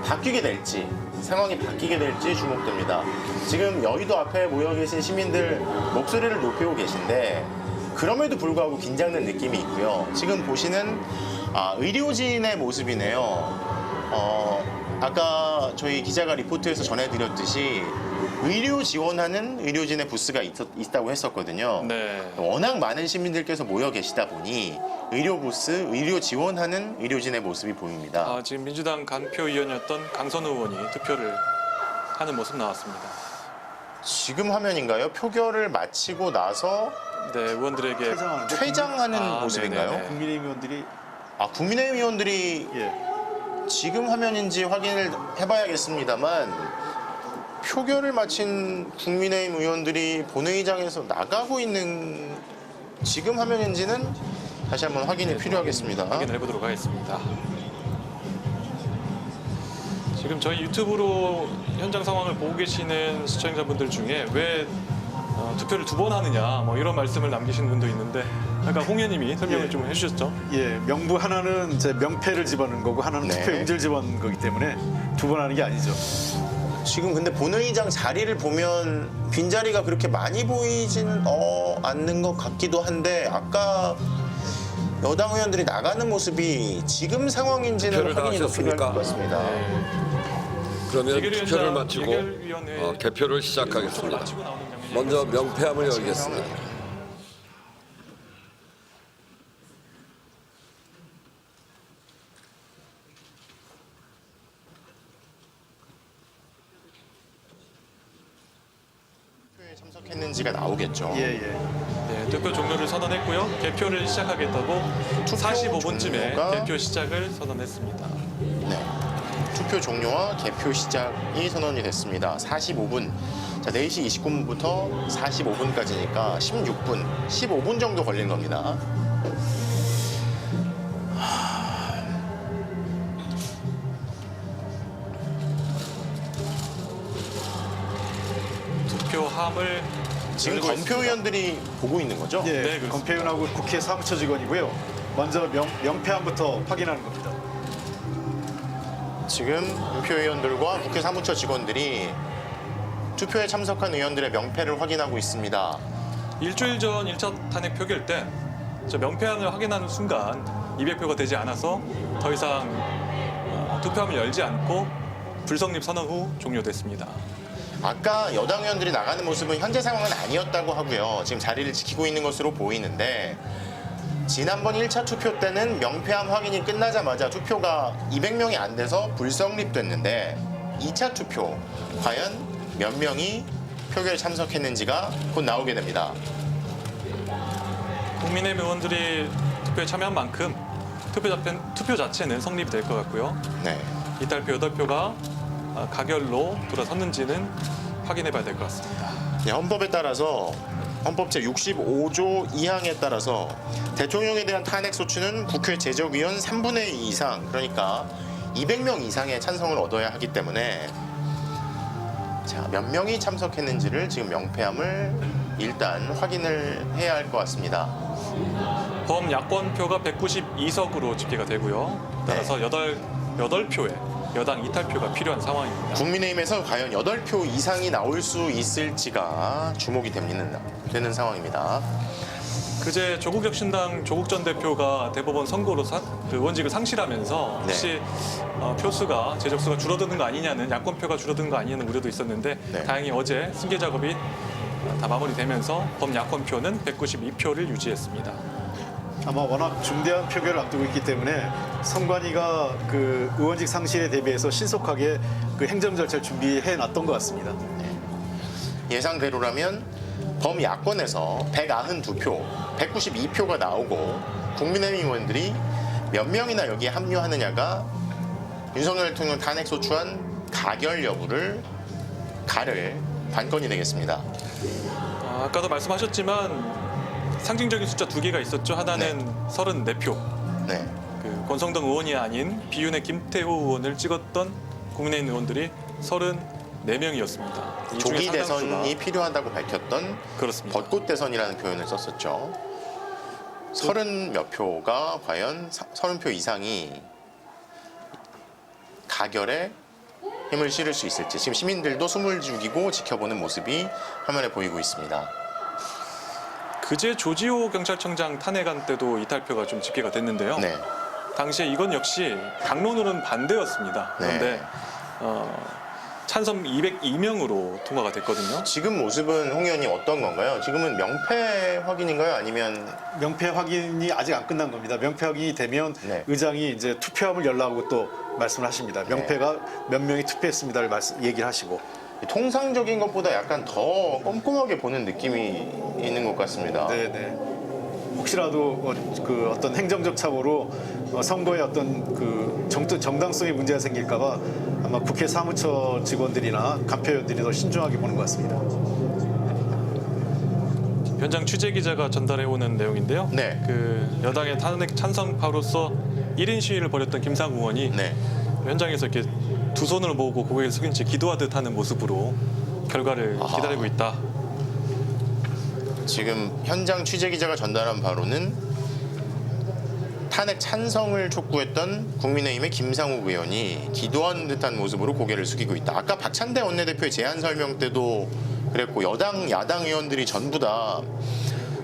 Speaker 4: 바뀌게 될지, 상황이 바뀌게 될지 주목됩니다. 지금 여의도 앞에 모여 계신 시민들 목소리를 높이고 계신데 그럼에도 불구하고 긴장된 느낌이 있고요. 지금 보시는 의료진의 모습이네요. 아까 저희 기자가 리포트에서 전해드렸듯이 의료 지원하는 의료진의 부스가 있다고 했었거든요.
Speaker 6: 네.
Speaker 4: 워낙 많은 시민들께서 모여 계시다 보니 의료 부스, 의료 지원하는 의료진의 모습이 보입니다.
Speaker 6: 지금 민주당 간표위원이었던 강선우 의원이 투표를 하는 모습 나왔습니다.
Speaker 4: 지금 화면인가요? 표결을 마치고 나서
Speaker 6: 네, 의원들에게
Speaker 5: 퇴장하는데
Speaker 4: 퇴장하는 모습인가요?
Speaker 6: 네네네.
Speaker 5: 국민의힘 의원들이
Speaker 4: 국민의힘 의원들이
Speaker 5: 예.
Speaker 4: 지금 화면인지 확인을 해봐야겠습니다만 표결을 마친 국민의힘 의원들이 본회의장에서 나가고 있는 지금 화면인지는 다시 한번 확인이 필요하겠습니다.
Speaker 6: 확인해 보도록 하겠습니다. 지금 저희 유튜브로 현장 상황을 보고 계시는 시청자분들 중에 왜 투표를 2번 하느냐 뭐 이런 말씀을 남기신 분도 있는데 아까 홍 의원님이 설명을
Speaker 5: 예.
Speaker 6: 좀 해주셨죠?
Speaker 5: 예, 명부 하나는 이제 명패를 집어넣는 거고 하나는
Speaker 4: 네.
Speaker 5: 투표 용지를 집어넣는 거기 때문에 두 번 하는 게 아니죠.
Speaker 4: 지금 근데 본회의장 자리를 보면 빈자리가 그렇게 많이 보이지는 않는 것 같기도 한데 아까 여당 의원들이 나가는 모습이 지금 상황인지는
Speaker 1: 투표를 다
Speaker 4: 확인이 더 필요할 것
Speaker 1: 하셨습니까?
Speaker 4: 같습니다.
Speaker 1: 그러면
Speaker 6: 재결위원장,
Speaker 1: 투표를 마치고
Speaker 6: 재결위원회
Speaker 1: 개표를 시작하겠습니다.
Speaker 6: 마치고 나오는 장면이
Speaker 1: 먼저 명패함을 열겠습니다.
Speaker 4: 참석했는지가 나오겠죠.
Speaker 5: 예, 예.
Speaker 6: 네, 네, 투표 종료를 선언했고요. 개표를 시작하겠다고
Speaker 4: 투표
Speaker 6: 45분쯤에
Speaker 4: 종료가-
Speaker 6: 개표 시작을 선언했습니다.
Speaker 4: 네. 투표 종료와 개표 시작이 선언이 됐습니다. 45분. 자, 4시 29분부터 45분까지니까 16분, 15분 정도 걸린 겁니다.
Speaker 6: 투표함을
Speaker 4: 지금
Speaker 6: 열고 있습니다.
Speaker 4: 검표위원들이 보고 있는 거죠?
Speaker 5: 예,
Speaker 6: 그렇습니다.
Speaker 5: 검표위원하고 국회 사무처 직원이고요. 먼저 명패함부터 확인하는 겁니다.
Speaker 4: 지금 검표위원들과 국회 사무처 직원들이 투표에 참석한 의원들의 명패를 확인하고 있습니다.
Speaker 6: 일주일 전 1차 탄핵 표결 때 저 명패안을 확인하는 순간 200표가 되지 않아서 더 이상 투표함을 열지 않고 불성립 선언 후 종료됐습니다.
Speaker 4: 아까 여당 의원들이 나가는 모습은 현재 상황은 아니었다고 하고요. 지금 자리를 지키고 있는 것으로 보이는데 지난번 1차 투표 때는 명패함 확인이 끝나자마자 투표가 200명이 안 돼서 불성립됐는데 2차 투표 과연 몇 명이 표결에 참석했는지가 곧 나오게 됩니다.
Speaker 6: 국민의힘 의원들이 투표에 참여한 만큼 투표 자체는 성립이 될 것 같고요.
Speaker 4: 네.
Speaker 6: 이탈표 8표가 가결로 돌아섰는지는 확인해 봐야 될 것 같습니다.
Speaker 4: 네, 헌법에 따라서 헌법 제65조 2항에 따라서 대통령에 대한 탄핵 소추는 국회 제적위원 3분의 2 이상, 그러니까 200명 이상의 찬성을 얻어야 하기 때문에 자, 몇 명이 참석했는지를 지금 명패함을 일단 확인을 해야 할 것 같습니다.
Speaker 6: 범야권표가 192석으로 집계가 되고요. 따라서 8표의 여당 이탈표가 필요한 상황입니다.
Speaker 4: 국민의힘에서 과연 8표 이상이 나올 수 있을지가 주목이 되는 상황입니다.
Speaker 6: 그제 조국혁신당 조국 전 대표가 대법원 선고로 그 의원직을 상실하면서 혹시 표수가 제적수가 줄어드는 거 아니냐는 야권표가 줄어드는 거 아니냐는 우려도 있었는데
Speaker 4: 네.
Speaker 6: 다행히 어제 승계 작업이 다 마무리되면서 범야권표는 192표를 유지했습니다.
Speaker 5: 아마 워낙 중대한 표결을 앞두고 있기 때문에 선관위가 그 의원직 상실에 대비해서 신속하게 그 행정 절차를 준비해 놨던 것 같습니다.
Speaker 4: 예상대로라면 범야권에서 192표, 192표가 나오고 국민의힘 의원들이 몇 명이나 여기에 합류하느냐가 윤석열 대통령 탄핵 소추안 가결 여부를 가를 관건이 되겠습니다.
Speaker 6: 아까도 말씀하셨지만 상징적인 숫자 2개가 있었죠. 하나는 34표.
Speaker 4: 네.
Speaker 6: 그 권성동 의원이 아닌 비윤의 김태호 의원을 찍었던 국민의힘 의원들이 34명이었습니다. 이 중에
Speaker 4: 조기
Speaker 6: 상당수가
Speaker 4: 대선이 필요하다고 밝혔던
Speaker 6: 그렇습니다.
Speaker 4: 벚꽃 대선이라는 표현을 썼었죠. 30몇 표가 과연 30표 이상이 가결에 힘을 실을 수 있을지 지금 시민들도 숨을 죽이고 지켜보는 모습이 화면에 보이고 있습니다.
Speaker 6: 그제 조지호 경찰청장 탄핵안 때도 이탈표가 좀 집계가 됐는데요.
Speaker 4: 네.
Speaker 6: 당시에 이건 역시 당론으로는 반대였습니다. 그런데
Speaker 4: 네.
Speaker 6: 찬성 202명으로 통과가 됐거든요.
Speaker 4: 지금 모습은 홍 의원님 어떤 건가요? 지금은 명패 확인인가요? 아니면
Speaker 5: 명패 확인이 아직 안 끝난 겁니다. 명패 확인이 되면
Speaker 4: 네.
Speaker 5: 의장이 이제 투표함을 열라고 또 말씀을 하십니다. 명패가 몇 명이 투표했습니다를 얘기를 하시고.
Speaker 4: 통상적인 것보다 약간 더 꼼꼼하게 보는 느낌이 있는 것 같습니다.
Speaker 5: 네네. 혹시라도 그 어떤 행정적 착오로 선거에 어떤 그 정당성에 문제가 생길까봐 아마 국회 사무처 직원들이나 간표위원들이 더 신중하게 보는 것 같습니다.
Speaker 6: 현장 취재 기자가 전달해 오는 내용인데요.
Speaker 4: 네.
Speaker 6: 그 여당의 탄핵 찬성파로서 1인 시위를 벌였던 김상우 의원이
Speaker 4: 네.
Speaker 6: 현장에서 이렇게 두 손을 모으고 고개를 숙인 채 기도하듯 하는 모습으로 결과를 기다리고 있다.
Speaker 4: 지금 현장 취재 기자가 전달한 바로는 탄핵 찬성을 촉구했던 국민의힘의 김상욱 의원이 기도하는 듯한 모습으로 고개를 숙이고 있다. 아까 박찬대 원내대표의 제안 설명 때도 그랬고 여당, 야당 의원들이 전부 다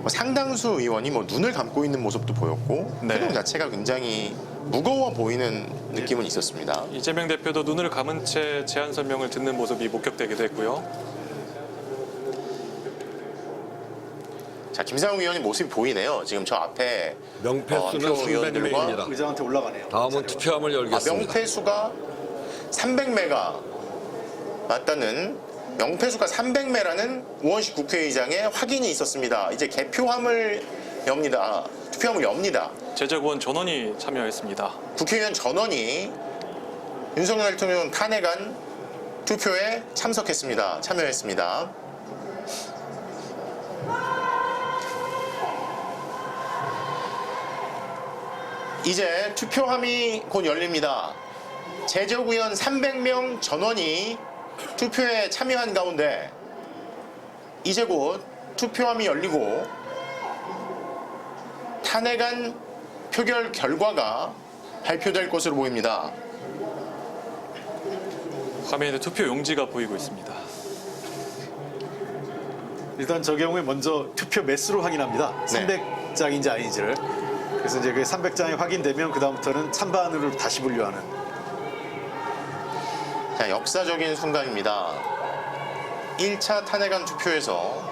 Speaker 4: 상당수 의원이 눈을 감고 있는 모습도 보였고
Speaker 6: 네.
Speaker 4: 표정 자체가 굉장히 무거워 보이는 느낌은 있었습니다.
Speaker 6: 이재명 대표도 눈을 감은 채 제안 설명을 듣는 모습이 목격되기도 했고요.
Speaker 4: 자, 김상욱 의원이 모습이 보이네요. 지금 저 앞에
Speaker 1: 명패 수는
Speaker 4: 표 의원들과
Speaker 1: 300명입니다.
Speaker 5: 의장한테 올라가네요.
Speaker 1: 다음은 투표함을 열겠습니다.
Speaker 4: 명패 수가 300매가 맞다는 명패수가 300매라는 우원식 국회의장의 확인이 있었습니다. 이제 개표함을 엽니다. 투표함을 엽니다.
Speaker 6: 제적원 전원이 참여했습니다.
Speaker 4: 국회의원 전원이 윤석열 대통령 탄핵안 투표에 참여했습니다. 이제 투표함이 곧 열립니다. 제적 의원 300명 전원이 투표에 참여한 가운데 이제 곧 투표함이 열리고 탄핵안 표결 결과가 발표될 것으로 보입니다.
Speaker 6: 화면에 투표 용지가 보이고 있습니다.
Speaker 5: 일단 저 경우에 먼저 투표 매수로 확인합니다.
Speaker 4: 네.
Speaker 5: 300장인지 아닌지를. 그래서 이제 그 300장이 확인되면 그 다음부터는 찬반으로 다시 분류하는.
Speaker 4: 자, 역사적인 순간입니다. 1차 탄핵안 투표에서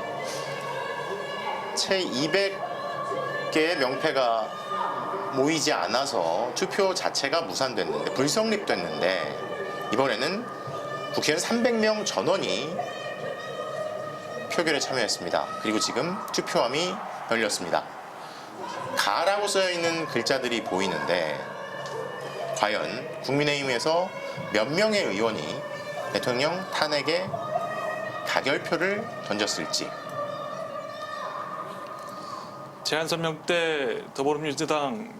Speaker 4: 채 200개의 명패가 모이지 않아서 투표 자체가 무산됐는데 불성립됐는데 이번에는 국회의원 300명 전원이 표결에 참여했습니다. 그리고 지금 투표함이 열렸습니다. 가라고 써있는 글자들이 보이는데 과연 국민의힘에서 몇 명의 의원이 대통령 탄핵에 가결표를 던졌을지.
Speaker 6: 제안 설명 때 더불어민주당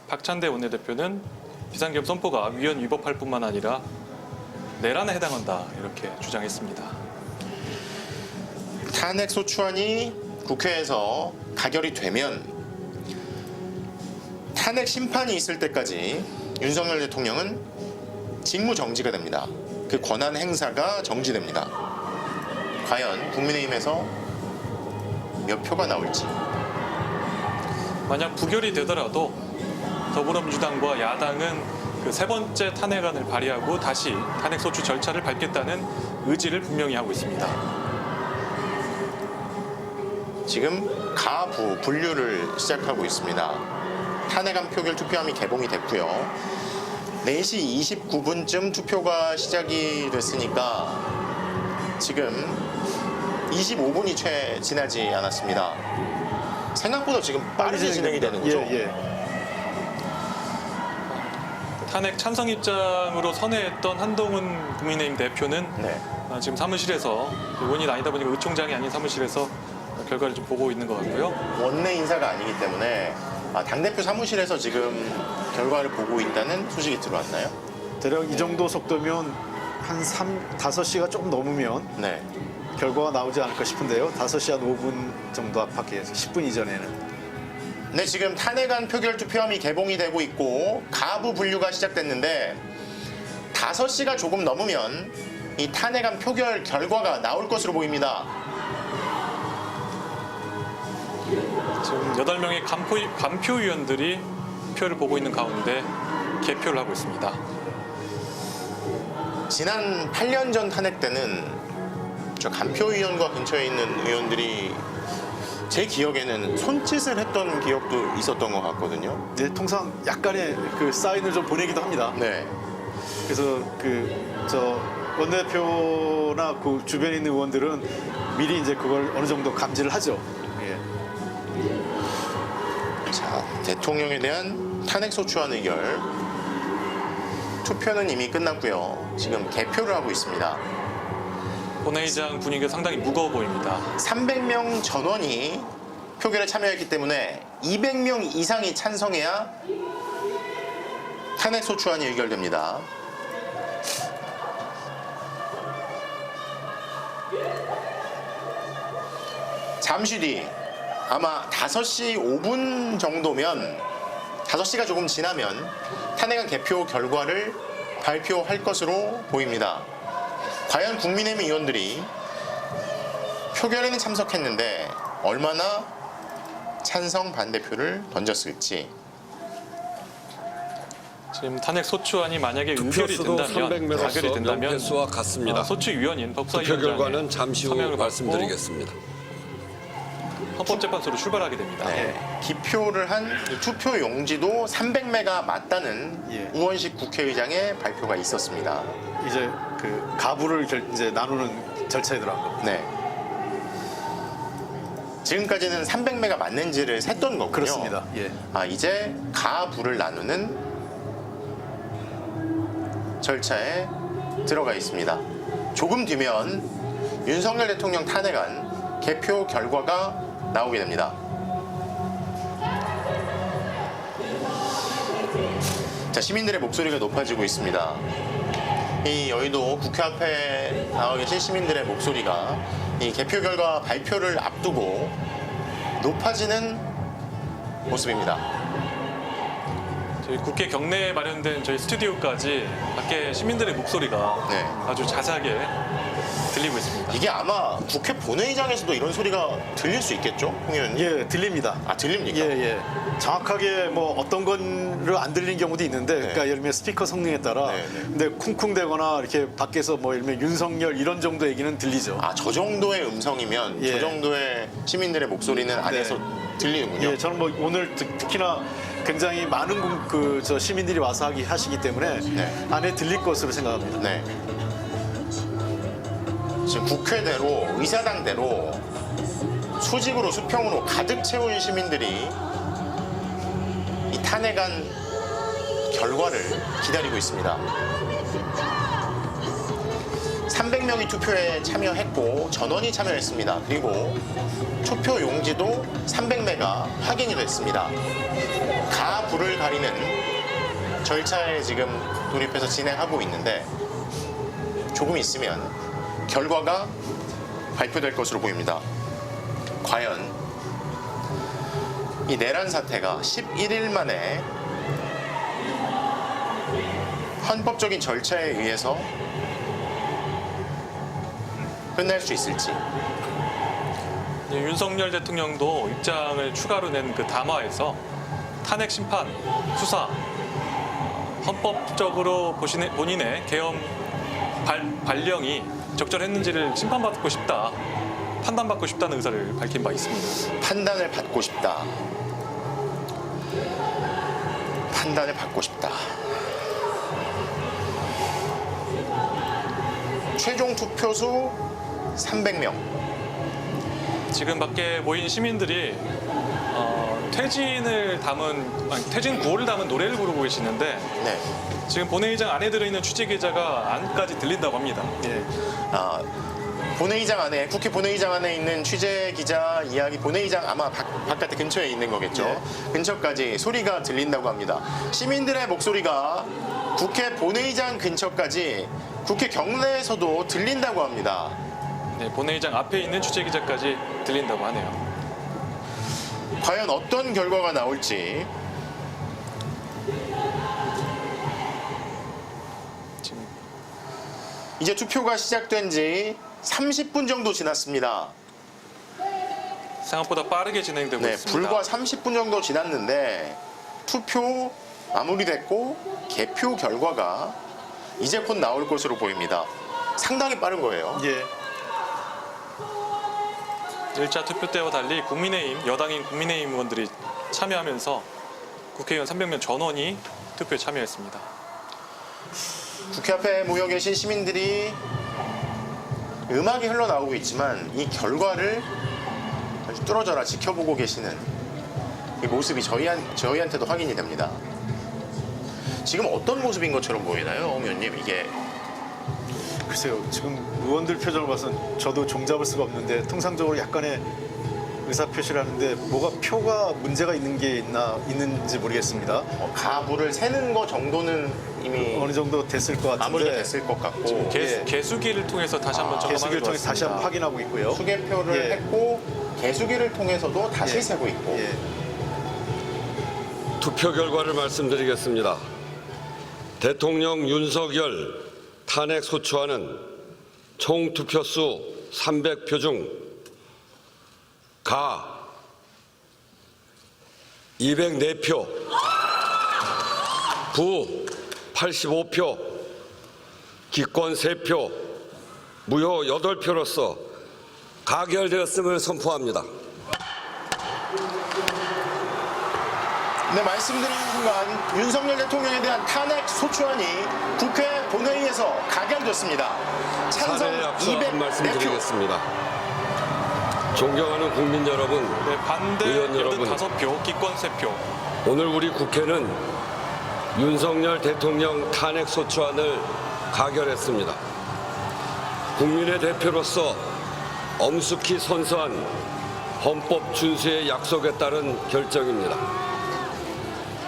Speaker 6: 박찬대 원내대표는 비상계엄 선포가 위헌 위법할 뿐만 아니라 내란에 해당한다 이렇게 주장했습니다.
Speaker 4: 탄핵 소추안이 국회에서 가결이 되면 탄핵 심판이 있을 때까지 윤석열 대통령은 직무 정지가 됩니다. 그 권한 행사가 정지됩니다. 과연 국민의힘에서 몇 표가 나올지.
Speaker 6: 만약 부결이 되더라도 더불어민주당과 야당은 그 세 번째 탄핵안을 발의하고 다시 탄핵 소추 절차를 밟겠다는 의지를 분명히 하고 있습니다.
Speaker 4: 지금 가부 분류를 시작하고 있습니다. 탄핵안 표결 투표함이 개봉이 됐고요. 4시 29분쯤 투표가 시작이 됐으니까 지금 25분이 채 지나지 않았습니다. 생각보다 지금 빠르게 진행이 되는 거죠?
Speaker 5: 예.
Speaker 6: 탄핵 찬성 입장으로 선회했던 한동훈 국민의힘 대표는
Speaker 4: 네.
Speaker 6: 지금 사무실에서 의원이 아니다 보니까 의총장이 아닌 사무실에서 결과를 좀 보고 있는 것 같고요.
Speaker 4: 원내 인사가 아니기 때문에 당대표 사무실에서 지금 결과를 보고 있다는 소식이 들어왔나요?
Speaker 5: 대략 이 정도 속도면 한 5시가 조금 넘으면
Speaker 4: 네.
Speaker 5: 결과가 나오지 않을까 싶은데요. 5시 한 5분 정도 앞밖에 10분 이전에는.
Speaker 4: 네, 지금 탄핵안 표결 투표함이 개봉이 되고 있고 가부 분류가 시작됐는데 5시가 조금 넘으면 이 탄핵안 표결 결과가 나올 것으로 보입니다.
Speaker 6: 지금 8명의 간표위원들이 표를 보고 있는 가운데 개표를 하고 있습니다.
Speaker 4: 지난 8년 전 탄핵 때는 저 간표위원과 근처에 있는 의원들이 제 기억에는 손짓을 했던 기억도 있었던 것 같거든요.
Speaker 5: 네, 통상 약간의 그 사인을 좀 보내기도 합니다.
Speaker 4: 네.
Speaker 5: 그래서 저 원내대표나 그 주변에 있는 의원들은 미리 이제 그걸 어느 정도 감지를 하죠. 예.
Speaker 4: 자, 대통령에 대한 탄핵 소추안 의결 투표는 이미 끝났고요. 지금 개표를 하고 있습니다.
Speaker 6: 본회의장 분위기가 상당히 무거워 보입니다.
Speaker 4: 300명 전원이 표결에 참여했기 때문에 200명 이상이 찬성해야 탄핵 소추안이 의결됩니다. 잠시 뒤 아마 5시 5분 정도면 5시가 조금 지나면 탄핵안 개표 결과를 발표할 것으로 보입니다. 과연 국민의힘 의원들이 표결에는 참석했는데 얼마나 찬성 반대표를 던졌을지.
Speaker 6: 지금 탄핵 소추안이 만약에 의결이
Speaker 1: 투표수도
Speaker 6: 된다면
Speaker 1: 300매로서
Speaker 6: 가결이 된다면
Speaker 1: 명패수와 같습니다.
Speaker 6: 소추위원인
Speaker 1: 투표
Speaker 6: 법사위원장의
Speaker 1: 결과는 잠시 후
Speaker 6: 서명을 받고
Speaker 1: 말씀드리겠습니다.
Speaker 6: 헌법재판소로 출발하게 됩니다.
Speaker 4: 네, 기표를 한 이 투표 용지도 300매가 맞다는
Speaker 5: 예.
Speaker 4: 우원식 국회의장의 발표가 있었습니다.
Speaker 5: 이제 그 가부를 이제 나누는 절차에 들어간 겁니다.
Speaker 4: 네. 지금까지는 300매가 맞는지를 셌던 거군요.
Speaker 5: 그렇습니다. 예.
Speaker 4: 이제 가부를 나누는 절차에 들어가 있습니다. 조금 뒤면 윤석열 대통령 탄핵안 개표 결과가 나오게 됩니다. 자, 시민들의 목소리가 높아지고 있습니다. 이 여의도 국회 앞에 나와 계신 시민들의 목소리가 이 개표 결과 발표를 앞두고 높아지는 모습입니다.
Speaker 6: 저희 국회 경내에 마련된 저희 스튜디오까지 밖에 시민들의 목소리가
Speaker 4: 네.
Speaker 6: 아주 자세하게 들리고 있습니다.
Speaker 4: 이게 아마 국회 본회의장에서도 이런 소리가 들릴 수 있겠죠? 홍 의원님?
Speaker 5: 예, 들립니다.
Speaker 4: 들립니까?
Speaker 5: 예, 예. 정확하게 뭐 어떤 거를 안 들리는 경우도 있는데, 그러니까 예를 들면 스피커 성능에 따라,
Speaker 4: 네, 네.
Speaker 5: 근데 쿵쿵대거나 이렇게 밖에서 뭐 예를 들면 윤석열 이런 정도 얘기는 들리죠.
Speaker 4: 저 정도의 음성이면
Speaker 5: 예.
Speaker 4: 저 정도의 시민들의 목소리는 안에서 들리는군요.
Speaker 5: 예, 저는 뭐 오늘 특히나 굉장히 많은 저 시민들이 와서 하시기 때문에
Speaker 4: 네.
Speaker 5: 안에 들릴 것으로 생각합니다.
Speaker 4: 네. 지금 국회대로 의사당대로 수직으로 수평으로 가득 채운 시민들이 이 탄핵안 결과를 기다리고 있습니다. 300명이 투표에 참여했고 전원이 참여했습니다. 그리고 투표 용지도 300매가 확인이 됐습니다. 가부를 가리는 절차에 지금 돌입해서 진행하고 있는데 조금 있으면 결과가 발표될 것으로 보입니다. 과연 이 내란 사태가 11일 만에 헌법적인 절차에 의해서 끝날 수 있을지.
Speaker 6: 윤석열 대통령도 입장을 추가로 낸 그 담화에서 탄핵 심판, 수사, 헌법적으로 본인의 계엄 발령이 적절했는지를 심판받고 싶다, 판단받고 싶다는 의사를 밝힌 바 있습니다.
Speaker 4: 판단을 받고 싶다. 판단을 받고 싶다. 최종 투표수 300명.
Speaker 6: 지금 밖에 모인 시민들이 퇴진 구호를 담은 노래를 부르고 계시는데
Speaker 4: 네.
Speaker 6: 지금 본회의장 안에 들어있는 취재 기자가 안까지 들린다고 합니다.
Speaker 5: 예.
Speaker 4: 본회의장 안에, 국회 본회의장 안에 있는 취재 기자 이야기, 본회의장 아마 바깥에 근처에 있는 거겠죠.
Speaker 5: 예.
Speaker 4: 근처까지 소리가 들린다고 합니다. 시민들의 목소리가 국회 본회의장 근처까지, 국회 경내에서도 들린다고 합니다.
Speaker 6: 네, 본회의장 앞에 있는 취재 기자까지 들린다고 하네요.
Speaker 4: 과연 어떤 결과가 나올지.
Speaker 6: 지금
Speaker 4: 이제 투표가 시작된 지 30분 정도 지났습니다.
Speaker 6: 생각보다 빠르게 진행되고
Speaker 4: 네,
Speaker 6: 있습니다.
Speaker 4: 불과 30분 정도 지났는데 투표 마무리됐고 개표 결과가 이제 곧 나올 것으로 보입니다. 상당히 빠른 거예요.
Speaker 5: 예.
Speaker 6: 1차 투표 때와 달리 여당인 국민의힘 의원들이 참여하면서 국회의원 300명 전원이 투표에 참여했습니다.
Speaker 4: 국회 앞에 모여 계신 시민들이 음악이 흘러나오고 있지만 이 결과를 아주 뚫어져라 지켜보고 계시는 이 모습이 저희한테도 확인이 됩니다. 지금 어떤 모습인 것처럼 보이나요, 홍 의원님? 이게
Speaker 5: 글쎄요, 지금 의원들 표정을 봐서는 저도 종잡을 수가 없는데, 통상적으로 약간의 의사표시를 하는데 뭐가 표가 문제가 있는지 모르겠습니다.
Speaker 4: 가부를 세는 거 정도는 이미
Speaker 5: 어느 정도 됐을 것 같은데,
Speaker 4: 마무리가 됐을 것 같고
Speaker 6: 개수기를 통해서 다시 한번 점검하는
Speaker 5: 개수기를
Speaker 6: 것
Speaker 5: 통해서 다시 한번
Speaker 6: 같습니다.
Speaker 5: 확인하고 있고요.
Speaker 4: 수개표를
Speaker 5: 예.
Speaker 4: 했고 개수기를 통해서도 다시
Speaker 5: 예.
Speaker 4: 세고 있고
Speaker 5: 예.
Speaker 1: 투표 결과를 말씀드리겠습니다. 대통령 윤석열 탄핵 소추안은 총 투표수 300표 중 가 204표, 부 85표, 기권 3표, 무효 8표로서 가결되었음을 선포합니다.
Speaker 4: 네, 말씀드린 순간 윤석열 대통령에 대한 탄핵 소추안이 국회 본회의에서 가결됐습니다. 찬성
Speaker 1: 사례에 앞서 한 말씀
Speaker 4: 204표.
Speaker 1: 드리겠습니다. 존경하는 국민 여러분,
Speaker 6: 네, 반대
Speaker 1: 의원 여러분.
Speaker 6: 85표, 기권 3표.
Speaker 1: 오늘 우리 국회는 윤석열 대통령 탄핵소추안을 가결했습니다. 국민의 대표로서 엄숙히 선서한 헌법 준수의 약속에 따른 결정입니다.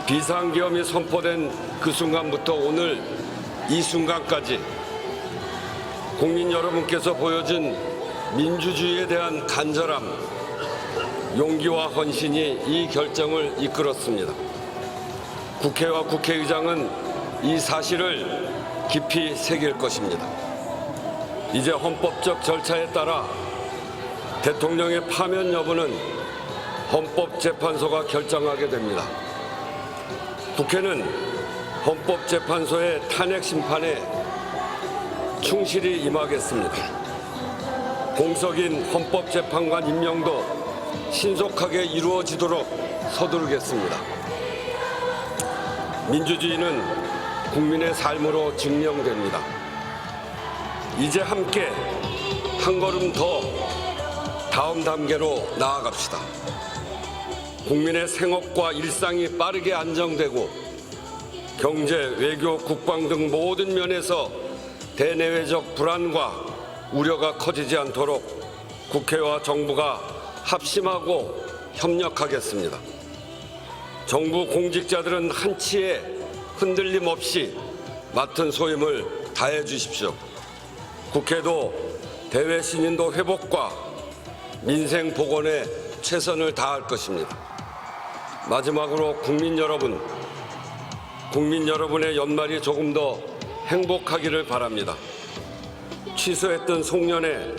Speaker 1: 비상계엄이 선포된 그 순간부터 오늘 이 순간까지 국민 여러분께서 보여준 민주주의에 대한 간절함, 용기와 헌신이 이 결정을 이끌었습니다. 국회와 국회의장은 이 사실을 깊이 새길 것입니다. 이제 헌법적 절차에 따라 대통령의 파면 여부는 헌법재판소가 결정하게 됩니다. 국회는 헌법재판소의 탄핵 심판에 충실히 임하겠습니다. 공석인 헌법재판관 임명도 신속하게 이루어지도록 서두르겠습니다. 민주주의는 국민의 삶으로 증명됩니다. 이제 함께 한 걸음 더 다음 단계로 나아갑시다. 국민의 생업과 일상이 빠르게 안정되고 경제, 외교, 국방 등 모든 면에서 대내외적 불안과 우려가 커지지 않도록 국회와 정부가 합심하고 협력하겠습니다. 정부 공직자들은 한치의 흔들림 없이 맡은 소임을 다해 주십시오. 국회도 대외 신인도 회복과 민생 복원에 최선을 다할 것입니다. 마지막으로 국민 여러분의 연말이 조금 더 행복하기를 바랍니다. 취소했던 송년회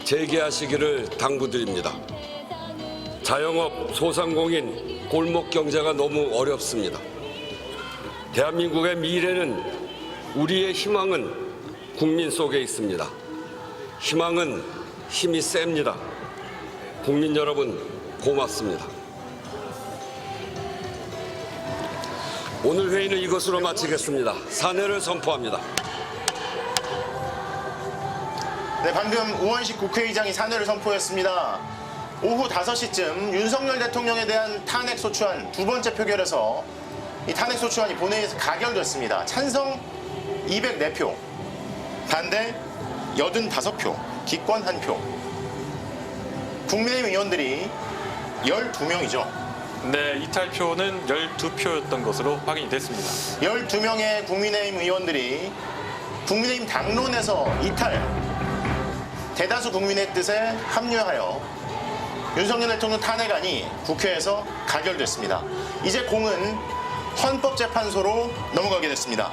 Speaker 1: 재개하시기를 당부드립니다. 자영업, 소상공인, 골목 경제가 너무 어렵습니다. 대한민국의 미래는, 우리의 희망은 국민 속에 있습니다. 희망은 힘이 셉니다. 국민 여러분, 고맙습니다. 오늘 회의는 이것으로 마치겠습니다. 사내를 선포합니다.
Speaker 4: 네, 방금 우원식 국회의장이 사내를 선포했습니다. 오후 5시쯤 윤석열 대통령에 대한 탄핵소추안 두 번째 표결에서 이 탄핵소추안이 본회의에서 가결됐습니다. 찬성 204표, 반대 85표, 기권 1표. 국민의힘 의원들이 12명이죠.
Speaker 6: 네, 이탈표는 12표였던 것으로 확인이 됐습니다.
Speaker 4: 12명의 국민의힘 의원들이 국민의힘 당론에서 이탈, 대다수 국민의 뜻에 합류하여 윤석열 대통령 탄핵안이 국회에서 가결됐습니다. 이제 공은 헌법재판소로 넘어가게 됐습니다.